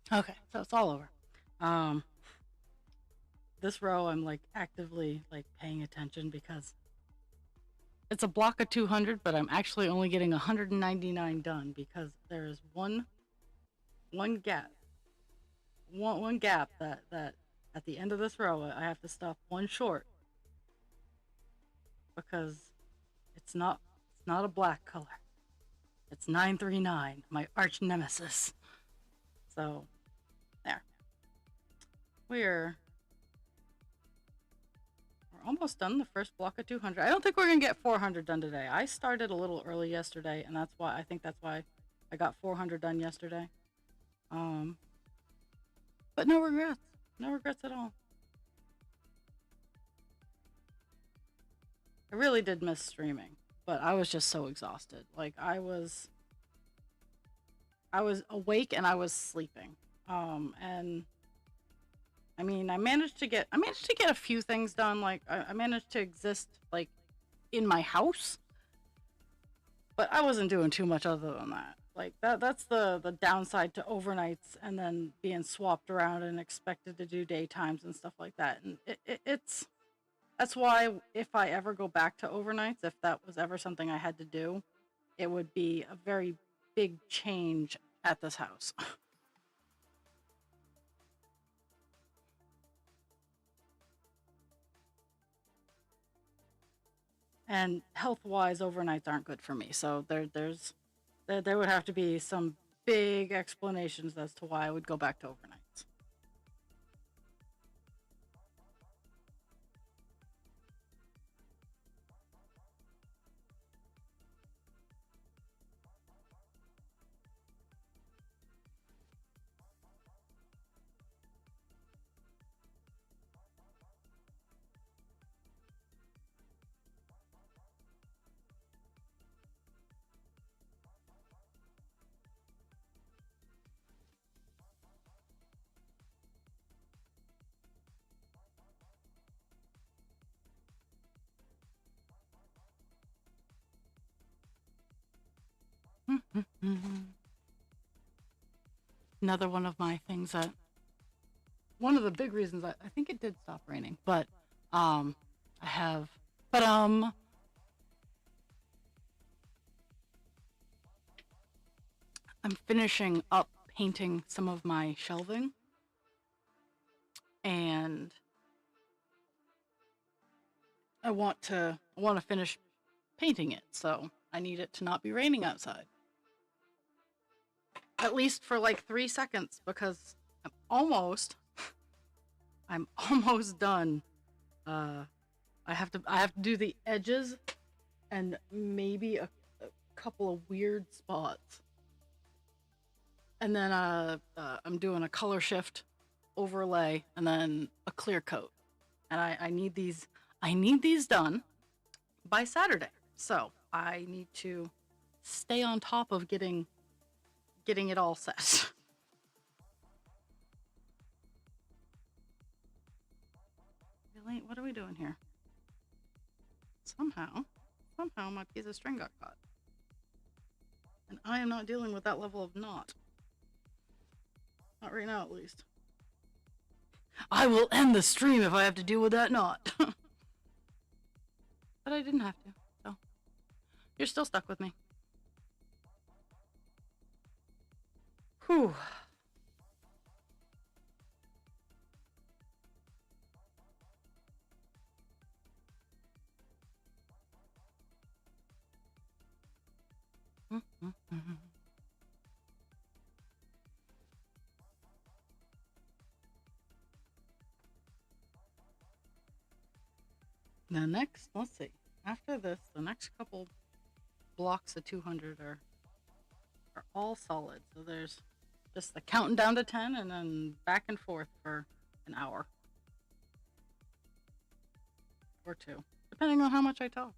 Okay, so it's all over. Um, this row I'm like actively like paying attention because it's a block of 200, but I'm actually only getting 199 done because there is one gap, one gap that at the end of this row I have to stop one short because it's not a black color. It's 939, my arch nemesis. So there, we're we're almost done the first block of 200. I don't think we're gonna get 400 done today. I started a little early yesterday, and that's why I got 400 done yesterday. Um, but no regrets at all. I really did miss streaming, but I was just so exhausted. Like I was awake and I was sleeping. And I mean, I managed to get a few things done. Like I managed to exist like in my house, but I wasn't doing too much other than that. Like that's the downside to overnights and then being swapped around and expected to do daytimes and stuff like that. And it's that's why if I ever go back to overnights, if that was ever something I had to do, it would be a very big change at this house. And health wise, overnights aren't good for me. So there would have to be some big explanations as to why I would go back to overnights. Another one of my things that one of the big reasons I think it did stop raining, but um I have but I'm finishing up painting some of my shelving and I want to finish painting it, so I need it to not be raining outside. At least for like 3 seconds because I'm almost I'm almost done. Uh I have to do the edges and maybe a couple of weird spots. And then I'm doing a color shift overlay and then a clear coat. And I need these done by Saturday. So I need to stay on top of getting it all set. Really? What are we doing here? Somehow my piece of string got caught. And I am not dealing with that level of knot. Not right now, at least. I will end the stream if I have to deal with that knot. But I didn't have to, so you're still stuck with me. Whew. The next, let's see. After this, the next couple blocks of 200 are all solid. So there's just the counting down to 10 and then back and forth for an hour. or two, depending on how much I talk.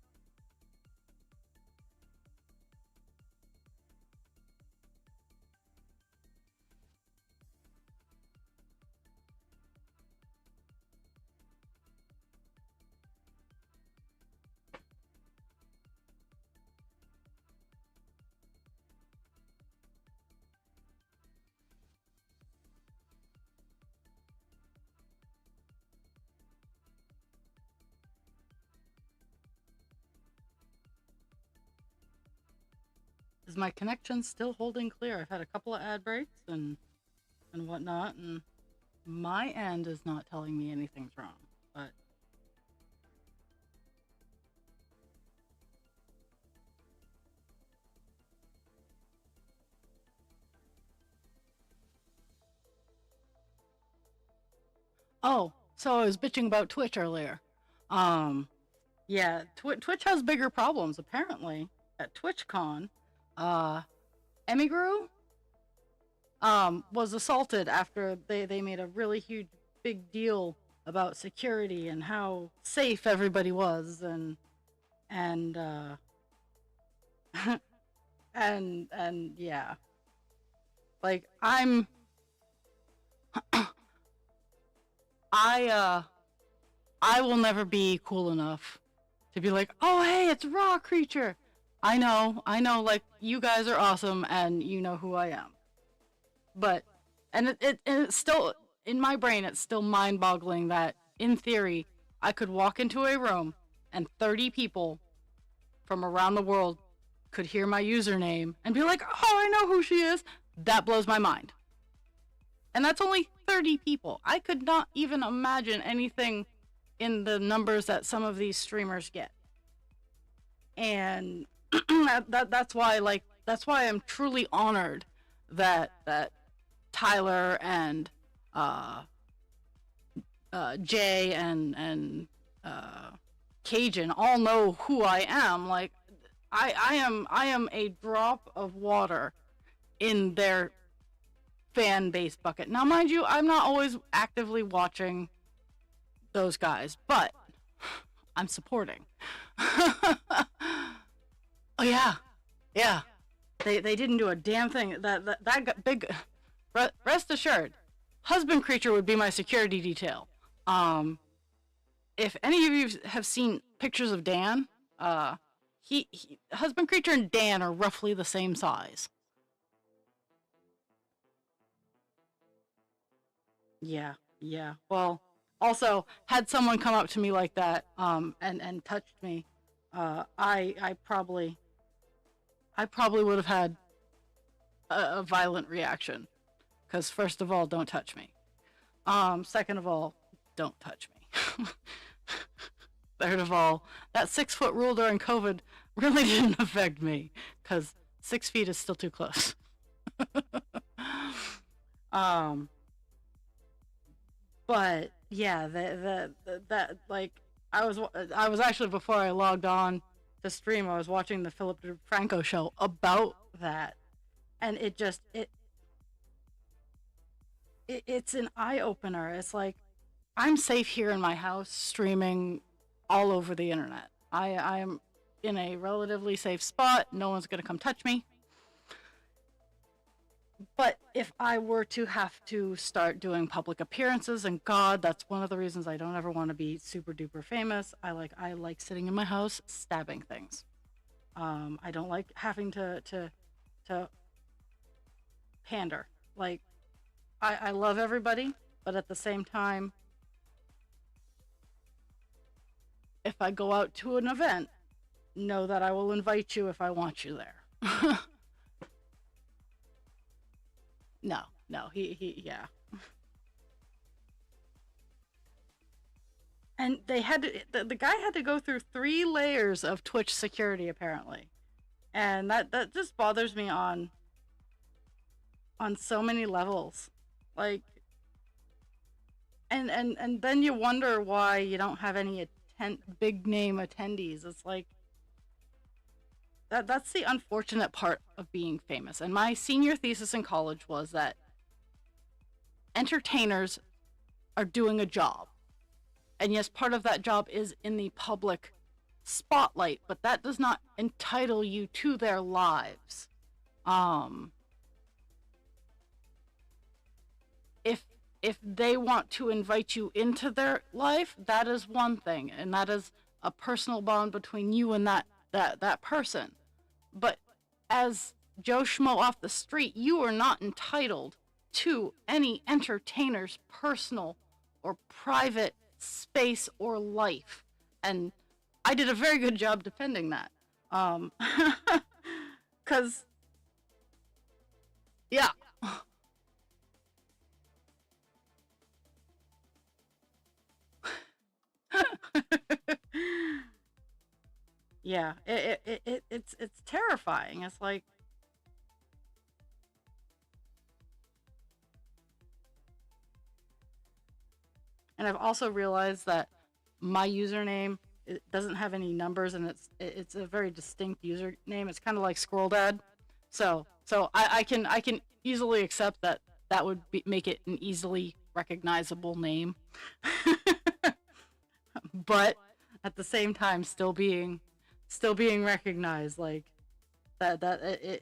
Is my connection still holding clear? I've had a couple of ad breaks and whatnot, and my end is not telling me anything's wrong. But oh, so I was bitching about Twitch earlier. Um, yeah, Twitch has bigger problems apparently. At TwitchCon, uh, Emigru was assaulted after they made a really huge big deal about security and how safe everybody was, and and yeah, like I I will never be cool enough to be like, oh hey, it's Raw Creature. I know, like you guys are awesome and you know who I am. But and it's still in my brain, it's still mind-boggling that in theory I could walk into a room and 30 people from around the world could hear my username and be like, oh, I know who she is. That blows my mind. And that's only 30 people. I could not even imagine anything in the numbers that some of these streamers get. And that's why I'm truly honored that Tyler and Jay and Cajun all know who I am. Like I am a drop of water in their fan base bucket. Now, mind you, I'm not always actively watching those guys, but I'm supporting. Oh yeah, yeah. They didn't do a damn thing. That got big. Rest assured, husband creature would be my security detail. If any of you have seen pictures of Dan, he husband creature and Dan are roughly the same size. Yeah, yeah. Well, also had someone come up to me like that, and touched me, I probably would have had a violent reaction. Because first of all, don't touch me. Second of all, don't touch me. Third of all, that 6 foot rule during COVID really didn't affect me because 6 feet is still too close. um, but yeah, that like I was actually before I logged on to stream, I was watching the Philip DeFranco show about that, and it's an eye opener. It's like I'm safe here in my house streaming all over the internet. I am in a relatively safe spot. No one's gonna come touch me. But if I were to have to start doing public appearances, and God, that's one of the reasons I don't ever want to be super duper famous. I like sitting in my house stabbing things. I don't like having to pander. Like I love everybody, but at the same time, if I go out to an event, know that I will invite you if I want you there. No, no, yeah. And they had to, the guy had to go through 3 layers of Twitch security apparently, and that just bothers me on so many levels, like, and then you wonder why you don't have any big name attendees. It's like that's the unfortunate part of being famous. And my senior thesis in college was that entertainers are doing a job. And yes, part of that job is in the public spotlight, but that does not entitle you to their lives. Um, if they want to invite you into their life, that is one thing, and that is a personal bond between you and that person. But as Joe Schmo off the street, you are not entitled to any entertainer's personal or private space or life. And I did a very good job defending that. Because, yeah. Yeah, it's terrifying. It's like, and I've also realized that my username, it doesn't have any numbers, and it's a very distinct username. It's kind of like Scroll Dad. So I can easily accept that that would make it an easily recognizable name. But at the same time still being recognized, like that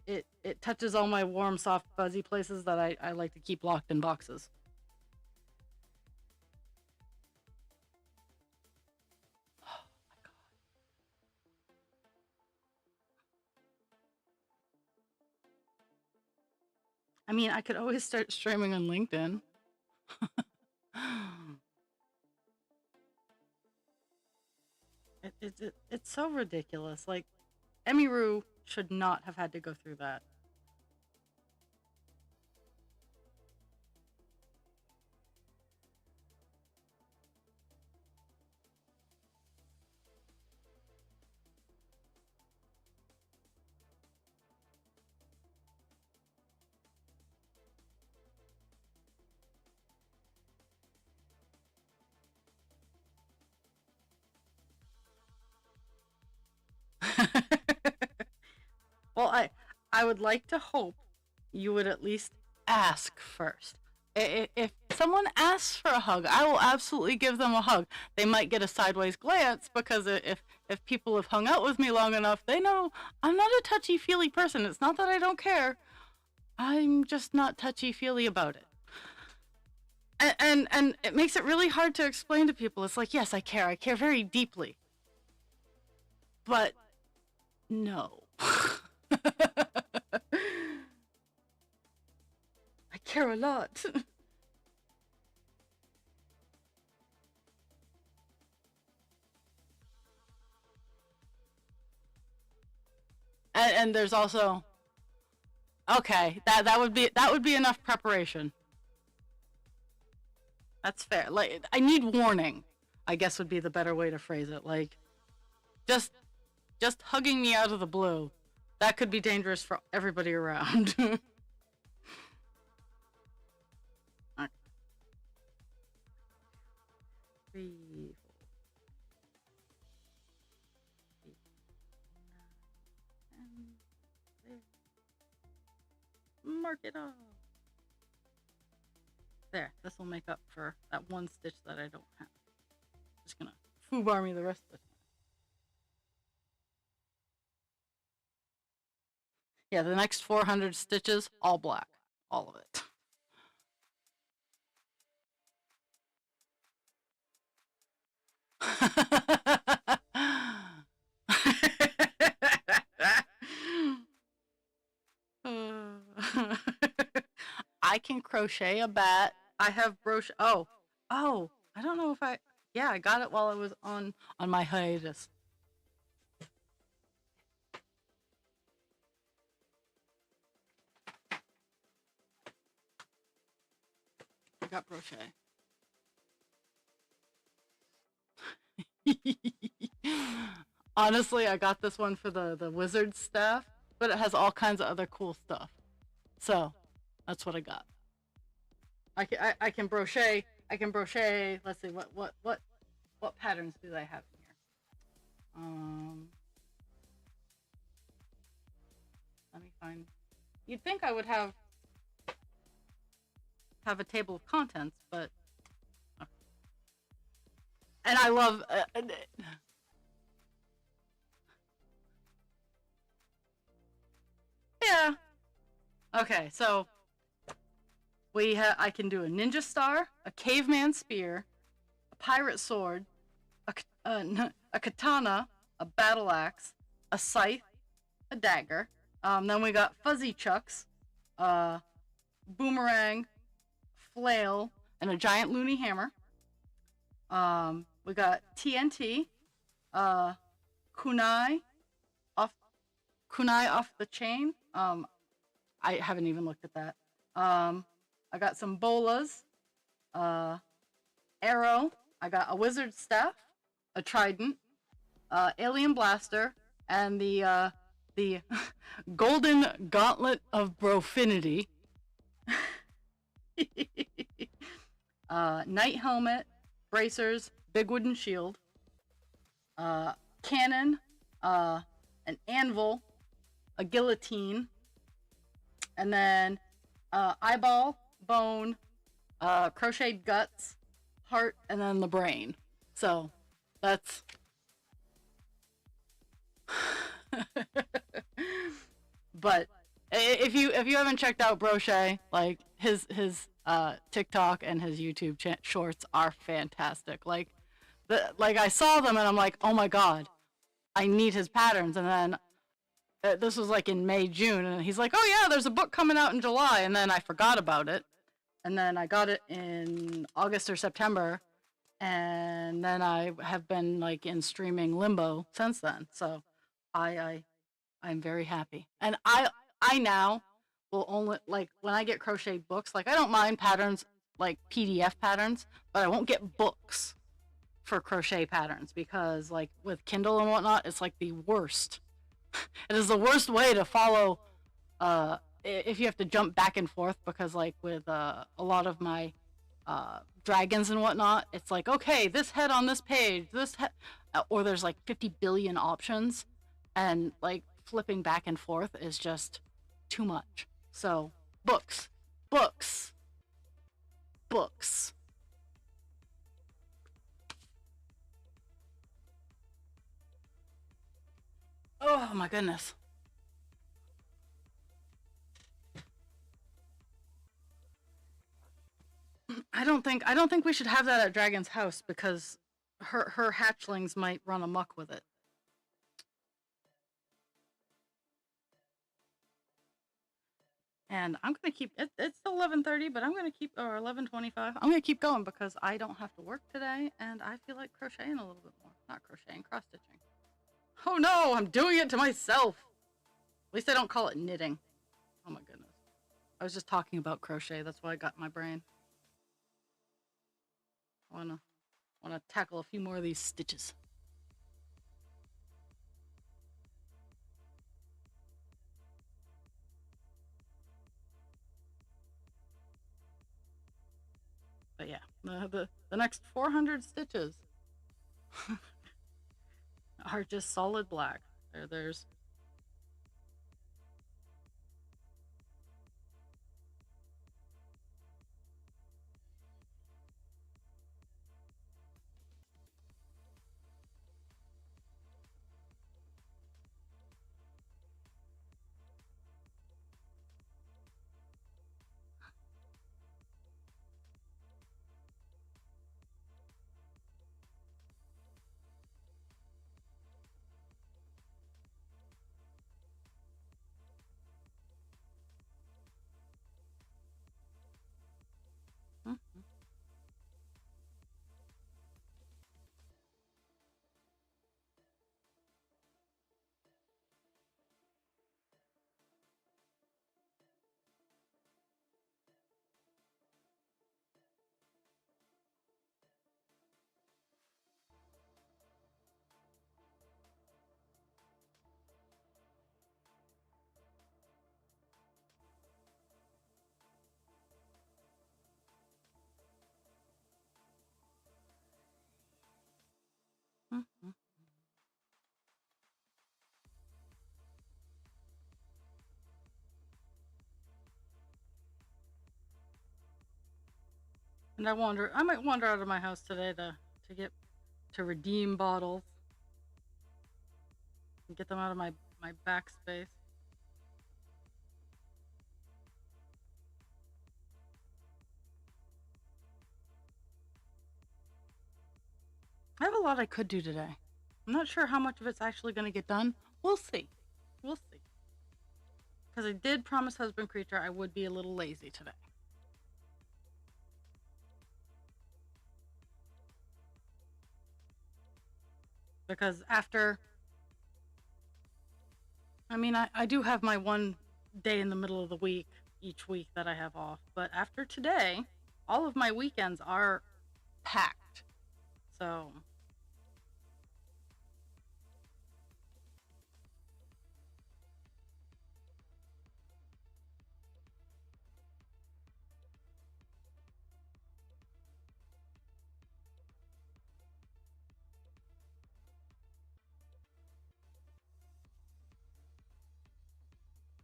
it touches all my warm, soft, fuzzy places that I like to keep locked in boxes. I mean, I could always start streaming on LinkedIn. It's so ridiculous. Like, Emiru should not have had to go through that. Well, I would like to hope you would at least ask first. If someone asks for a hug, I will absolutely give them a hug. They might get a sideways glance because if people have hung out with me long enough, they know I'm not a touchy feely person. It's not that I don't care. I'm just not touchy feely about it. And it makes it really hard to explain to people. It's like, yes, I care. I care very deeply. But no. I care a lot. And there's also, okay, that would be enough preparation. That's fair. Like, I need warning, I guess would be the better way to phrase it. Like, just just hugging me out of the blue, that could be dangerous for everybody around. Alright. 3, 4, 8, 9, 10. There. Mark it off. There. This will make up for that one stitch that I don't have. Just gonna foobar me the rest of the time. Yeah, the next 400 stitches, all black. All of it. I can crochet a bat. I have brochure. Oh, I don't know if I. Yeah, I got it while I was on my hiatus. I got brochure. Honestly, I got this one for the wizard staff, but it has all kinds of other cool stuff. So that's what I got. I can brochure. I can brochure. Let's see what patterns do I have here. Let me find. You'd think I would have a table of contents, but And I love yeah. Okay, so I can do a ninja star, a caveman spear, a pirate sword, a katana, a battle axe, a scythe, a dagger. Then we got fuzzy chucks, uh, boomerang, flail, and a giant loony hammer. We got TNT, uh, kunai off kunai off the chain. I haven't even looked at that. I got some bolas, uh, arrow. I got a wizard staff, a trident, alien blaster, and the golden gauntlet of brofinity. Knight helmet, bracers, big wooden shield, cannon, an anvil, a guillotine, and then eyeball, bone, crocheted guts, heart, and then the brain. So that's but if you haven't checked out Brochet, like his TikTok and his YouTube shorts are fantastic. Like I saw them and I'm like, oh my god, I need his patterns. And then this was like in May, June, and he's like, oh yeah, there's a book coming out in July, and then I forgot about it, and then I got it in August or September, and then I have been like in streaming limbo since then. So I'm very happy, and I now will only like when I get crochet books, like I don't mind patterns like PDF patterns, but I won't get books for crochet patterns because like with Kindle and whatnot, it's like the worst. It is the worst way to follow if you have to jump back and forth because like with a lot of my dragons and whatnot, it's like okay, this head on this page, or there's like 50 billion options, and like flipping back and forth is just too much. So books, books, books. Oh my goodness. I don't think we should have that at Dragon's house because her hatchlings might run amok with it. And I'm gonna keep it. It's 11:30, but I'm gonna keep or 11:25. I'm gonna keep going because I don't have to work today, and I feel like crocheting a little bit more. Not crocheting, cross stitching. Oh no, I'm doing it to myself. At least I don't call it knitting. Oh my goodness. I was just talking about crochet. That's why I got my brain. I wanna tackle a few more of these stitches. But yeah, the next 400 stitches are just solid black. There's mhm. Mhm. And I might wander out of my house today to get to redeem bottles and get them out of my backspace. I have a lot I could do today. I'm not sure how much of it's actually going to get done. We'll see. We'll see. Because I did promise Husband Creature I would be a little lazy today. Because after, I mean, I do have my one day in the middle of the week each week that I have off. But after today, all of my weekends are packed. So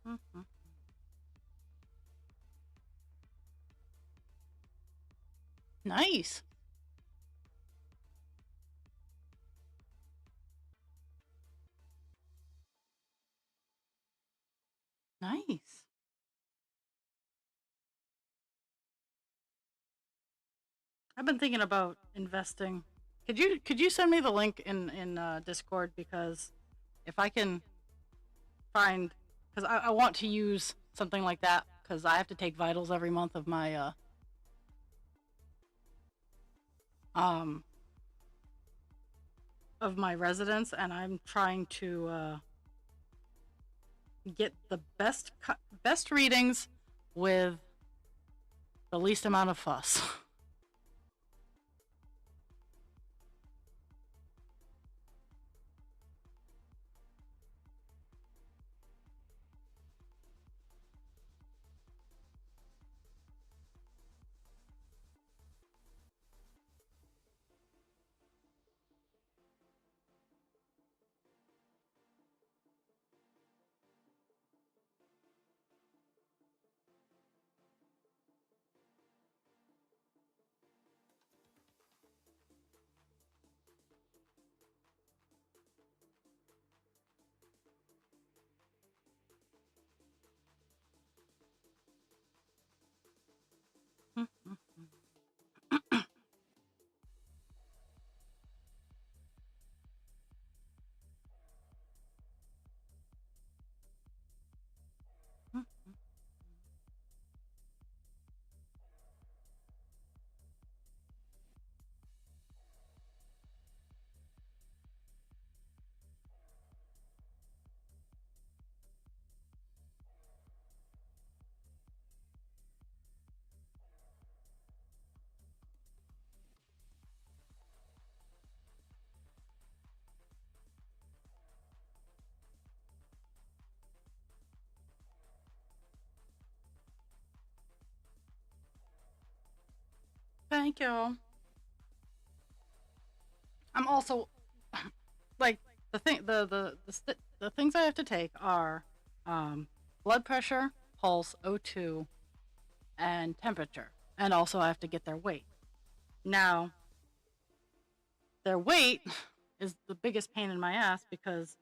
mhm. Nice. Nice. I've been thinking about investing. Could you send me the link in Discord, because if I can find, because I want to use something like that, because I have to take vitals every month um of my residence, and I'm trying to get the best readings with the least amount of fuss. Thank you. I'm also like the things I have to take are um, blood pressure, pulse, O2, and temperature, and also I have to get their weight. Now, their weight is the biggest pain in my ass, because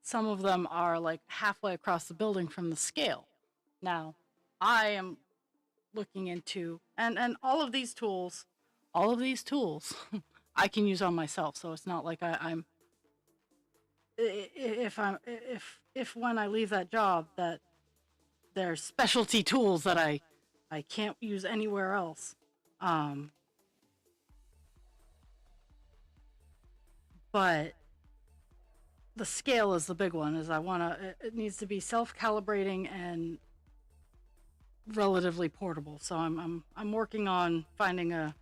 some of them are like halfway across the building from the scale. Now, I am looking into, and all of these tools I can use on myself, so it's not like I'm if when I leave that job that there's specialty tools that I can't use anywhere else. Um, but the scale is the big one. Is I want to. It needs to be self-calibrating and relatively portable. So I'm working on finding a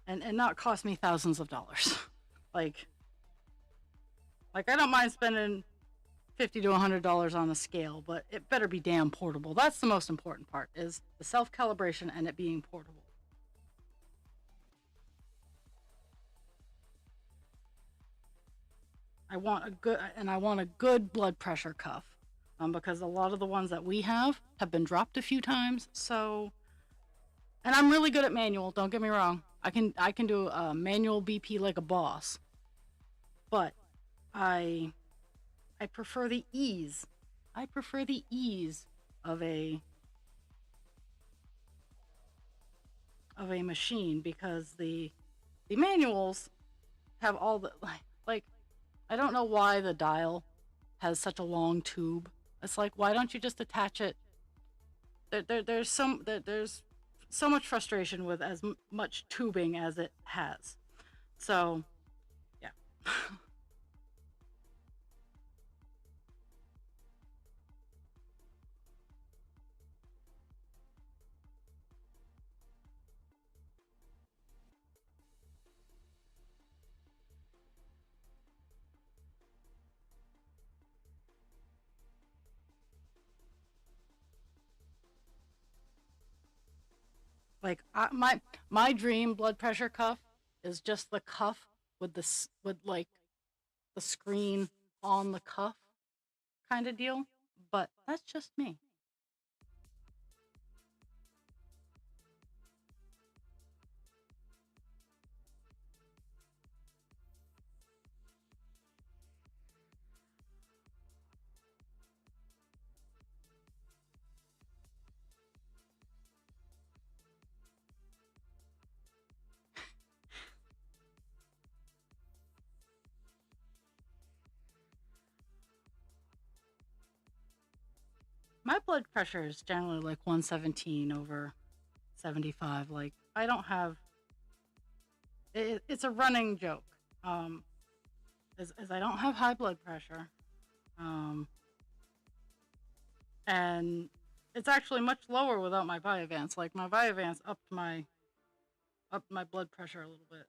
and not cost me thousands of dollars. like I don't mind spending $50 to $100 on a scale, but it better be damn portable. That's the most important part, is the self-calibration and it being portable. I want a good blood pressure cuff, because a lot of the ones that we have been dropped a few times. So, and I'm really good at manual. Don't get me wrong. I can do a manual BP like a boss, but I I prefer the ease. I prefer the ease of a machine because the manuals have all the like I don't know why the dial has such a long tube. It's like why don't you just attach it? There's so much frustration with as much tubing as it has. So yeah. Like my dream blood pressure cuff is just the cuff with with like the screen on the cuff kind of deal. But that's just me. My blood pressure is generally like 117 over 75. Like I don't have it's a running joke. Um, is I don't have high blood pressure. Um, and it's actually much lower without my Vyvanse. Like my Vyvanse upped my blood pressure a little bit.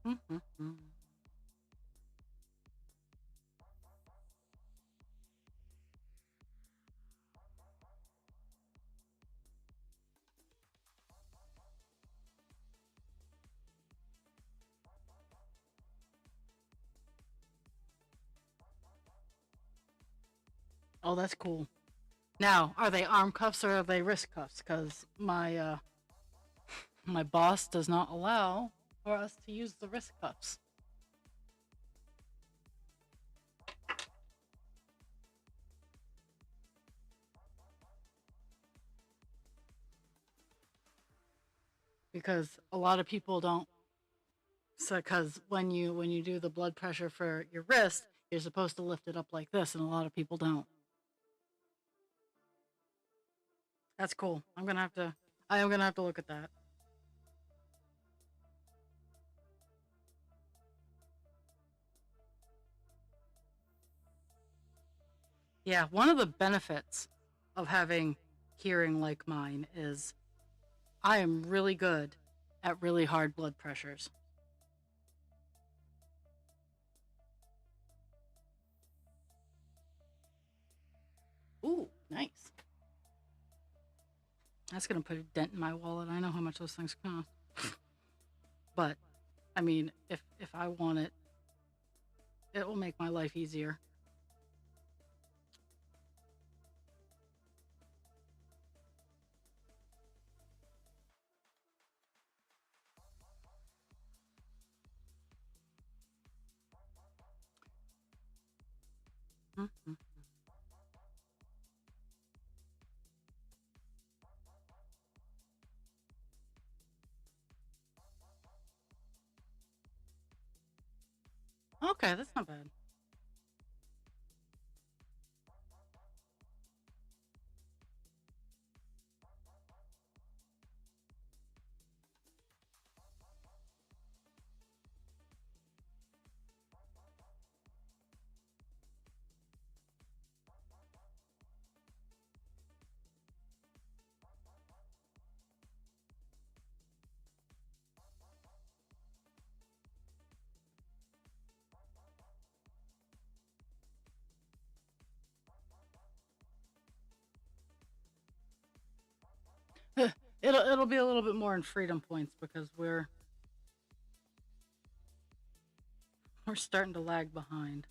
Mm-hmm. Oh, that's cool. Now, are they arm cuffs or are they wrist cuffs? Because my boss does not allow for us to use the wrist cuffs because a lot of people don't. So, because when you do the blood pressure for your wrist, you're supposed to lift it up like this, and a lot of people don't. That's cool. I am gonna have to look at that. Yeah, one of the benefits of having hearing like mine is I am really good at really hard blood pressures. Ooh, nice. That's gonna put a dent in my wallet. I know how much those things cost. But I mean, if I want it, it will make my life easier. Mhm. Okay, that's not bad. It'll be a little bit more in freedom points because we're starting to lag behind.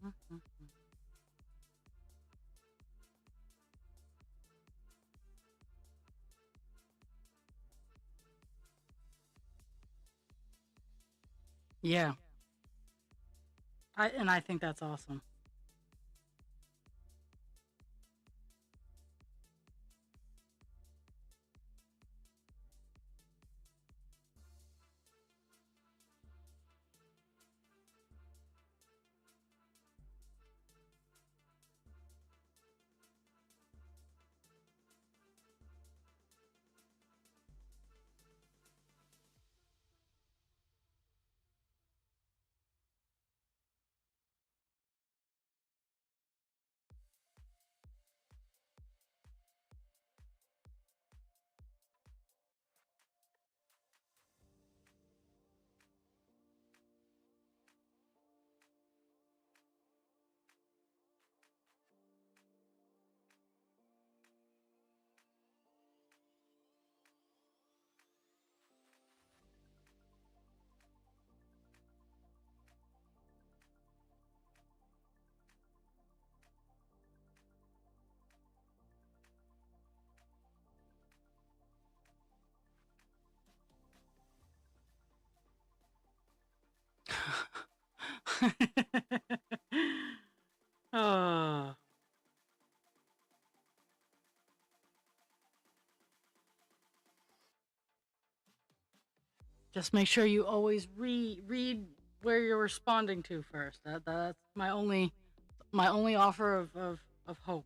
Mhm. Yeah, I think that's awesome. Oh, just make sure you always read where you're responding to first. That's my only offer of hope.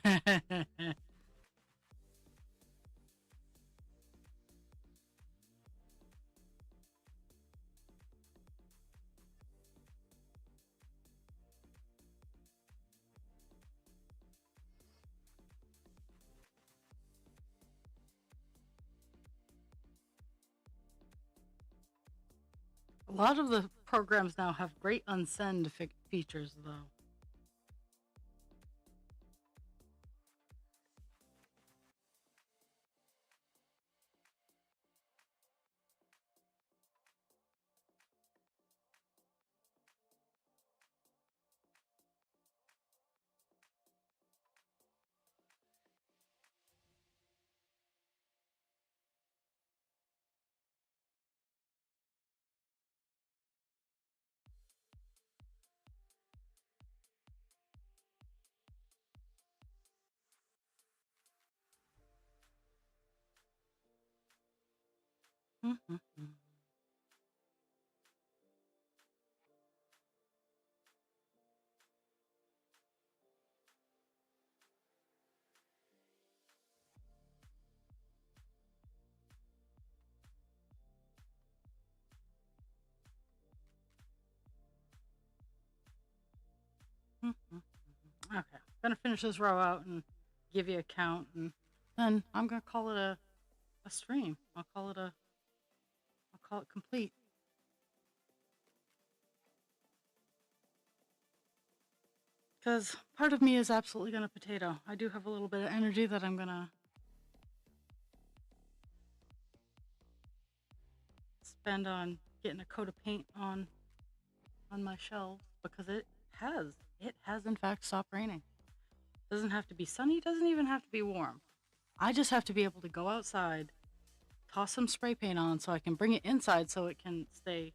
A lot of the programs now have great unsend features, though. Mhm. Mhm. Okay, gonna finish this row out and give you a count, and then I'm gonna call it a stream. I'll call it complete. Because part of me is absolutely going to potato. I do have a little bit of energy that I'm going to spend on getting a coat of paint on my shelves because it has in fact stopped raining. It doesn't have to be sunny, it doesn't even have to be warm. I just have to be able to go outside, toss some spray paint on so I can bring it inside so it can stay,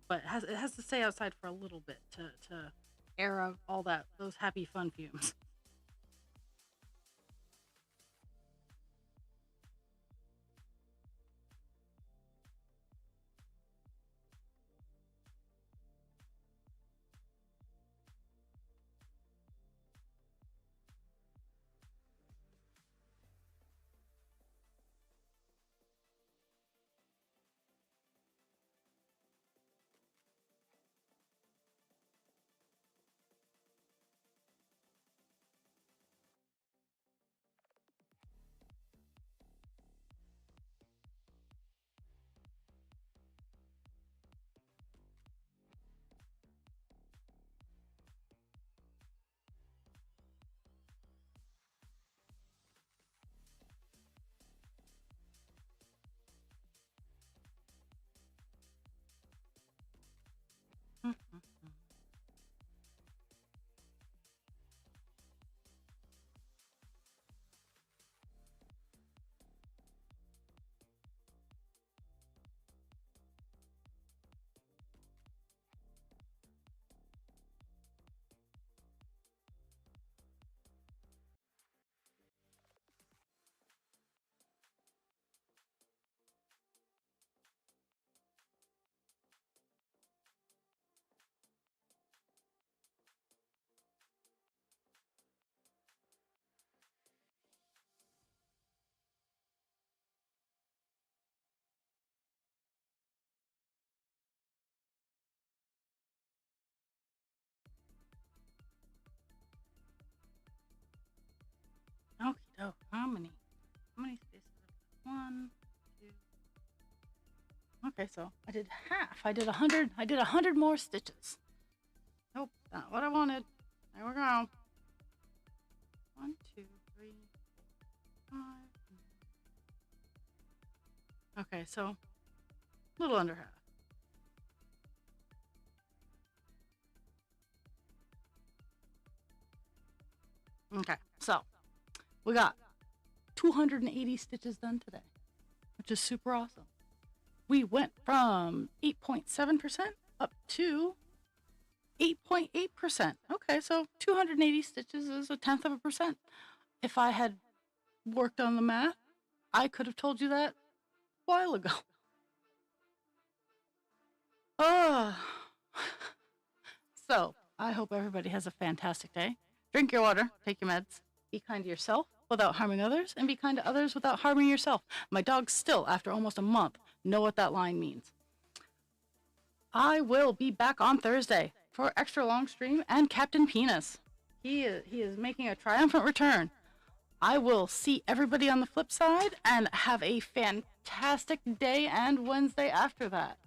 but it has to stay outside for a little bit to air out all those happy fun fumes. Okay, doke. How many spaces? One, two. Okay, so I did half. I did 100. I did 100 more stitches. Nope, not what I wanted. There we go. One, two, three, five. Okay, so a little under half. Okay, so we got 280 stitches done today, which is super awesome. We went from 8.7% up to 8.8%. Okay, so 280 stitches is a tenth of a percent. If I had worked on the math, I could have told you that a while ago. Oh. So, I hope everybody has a fantastic day. Drink your water, take your meds, be kind to yourself without harming others, and be kind to others without harming yourself. My dogs still, after almost a month, know what that line means. I will be back on Thursday for extra long stream and Captain Penis. He is making a triumphant return. I will see everybody on the flip side and have a fantastic day and Wednesday after that.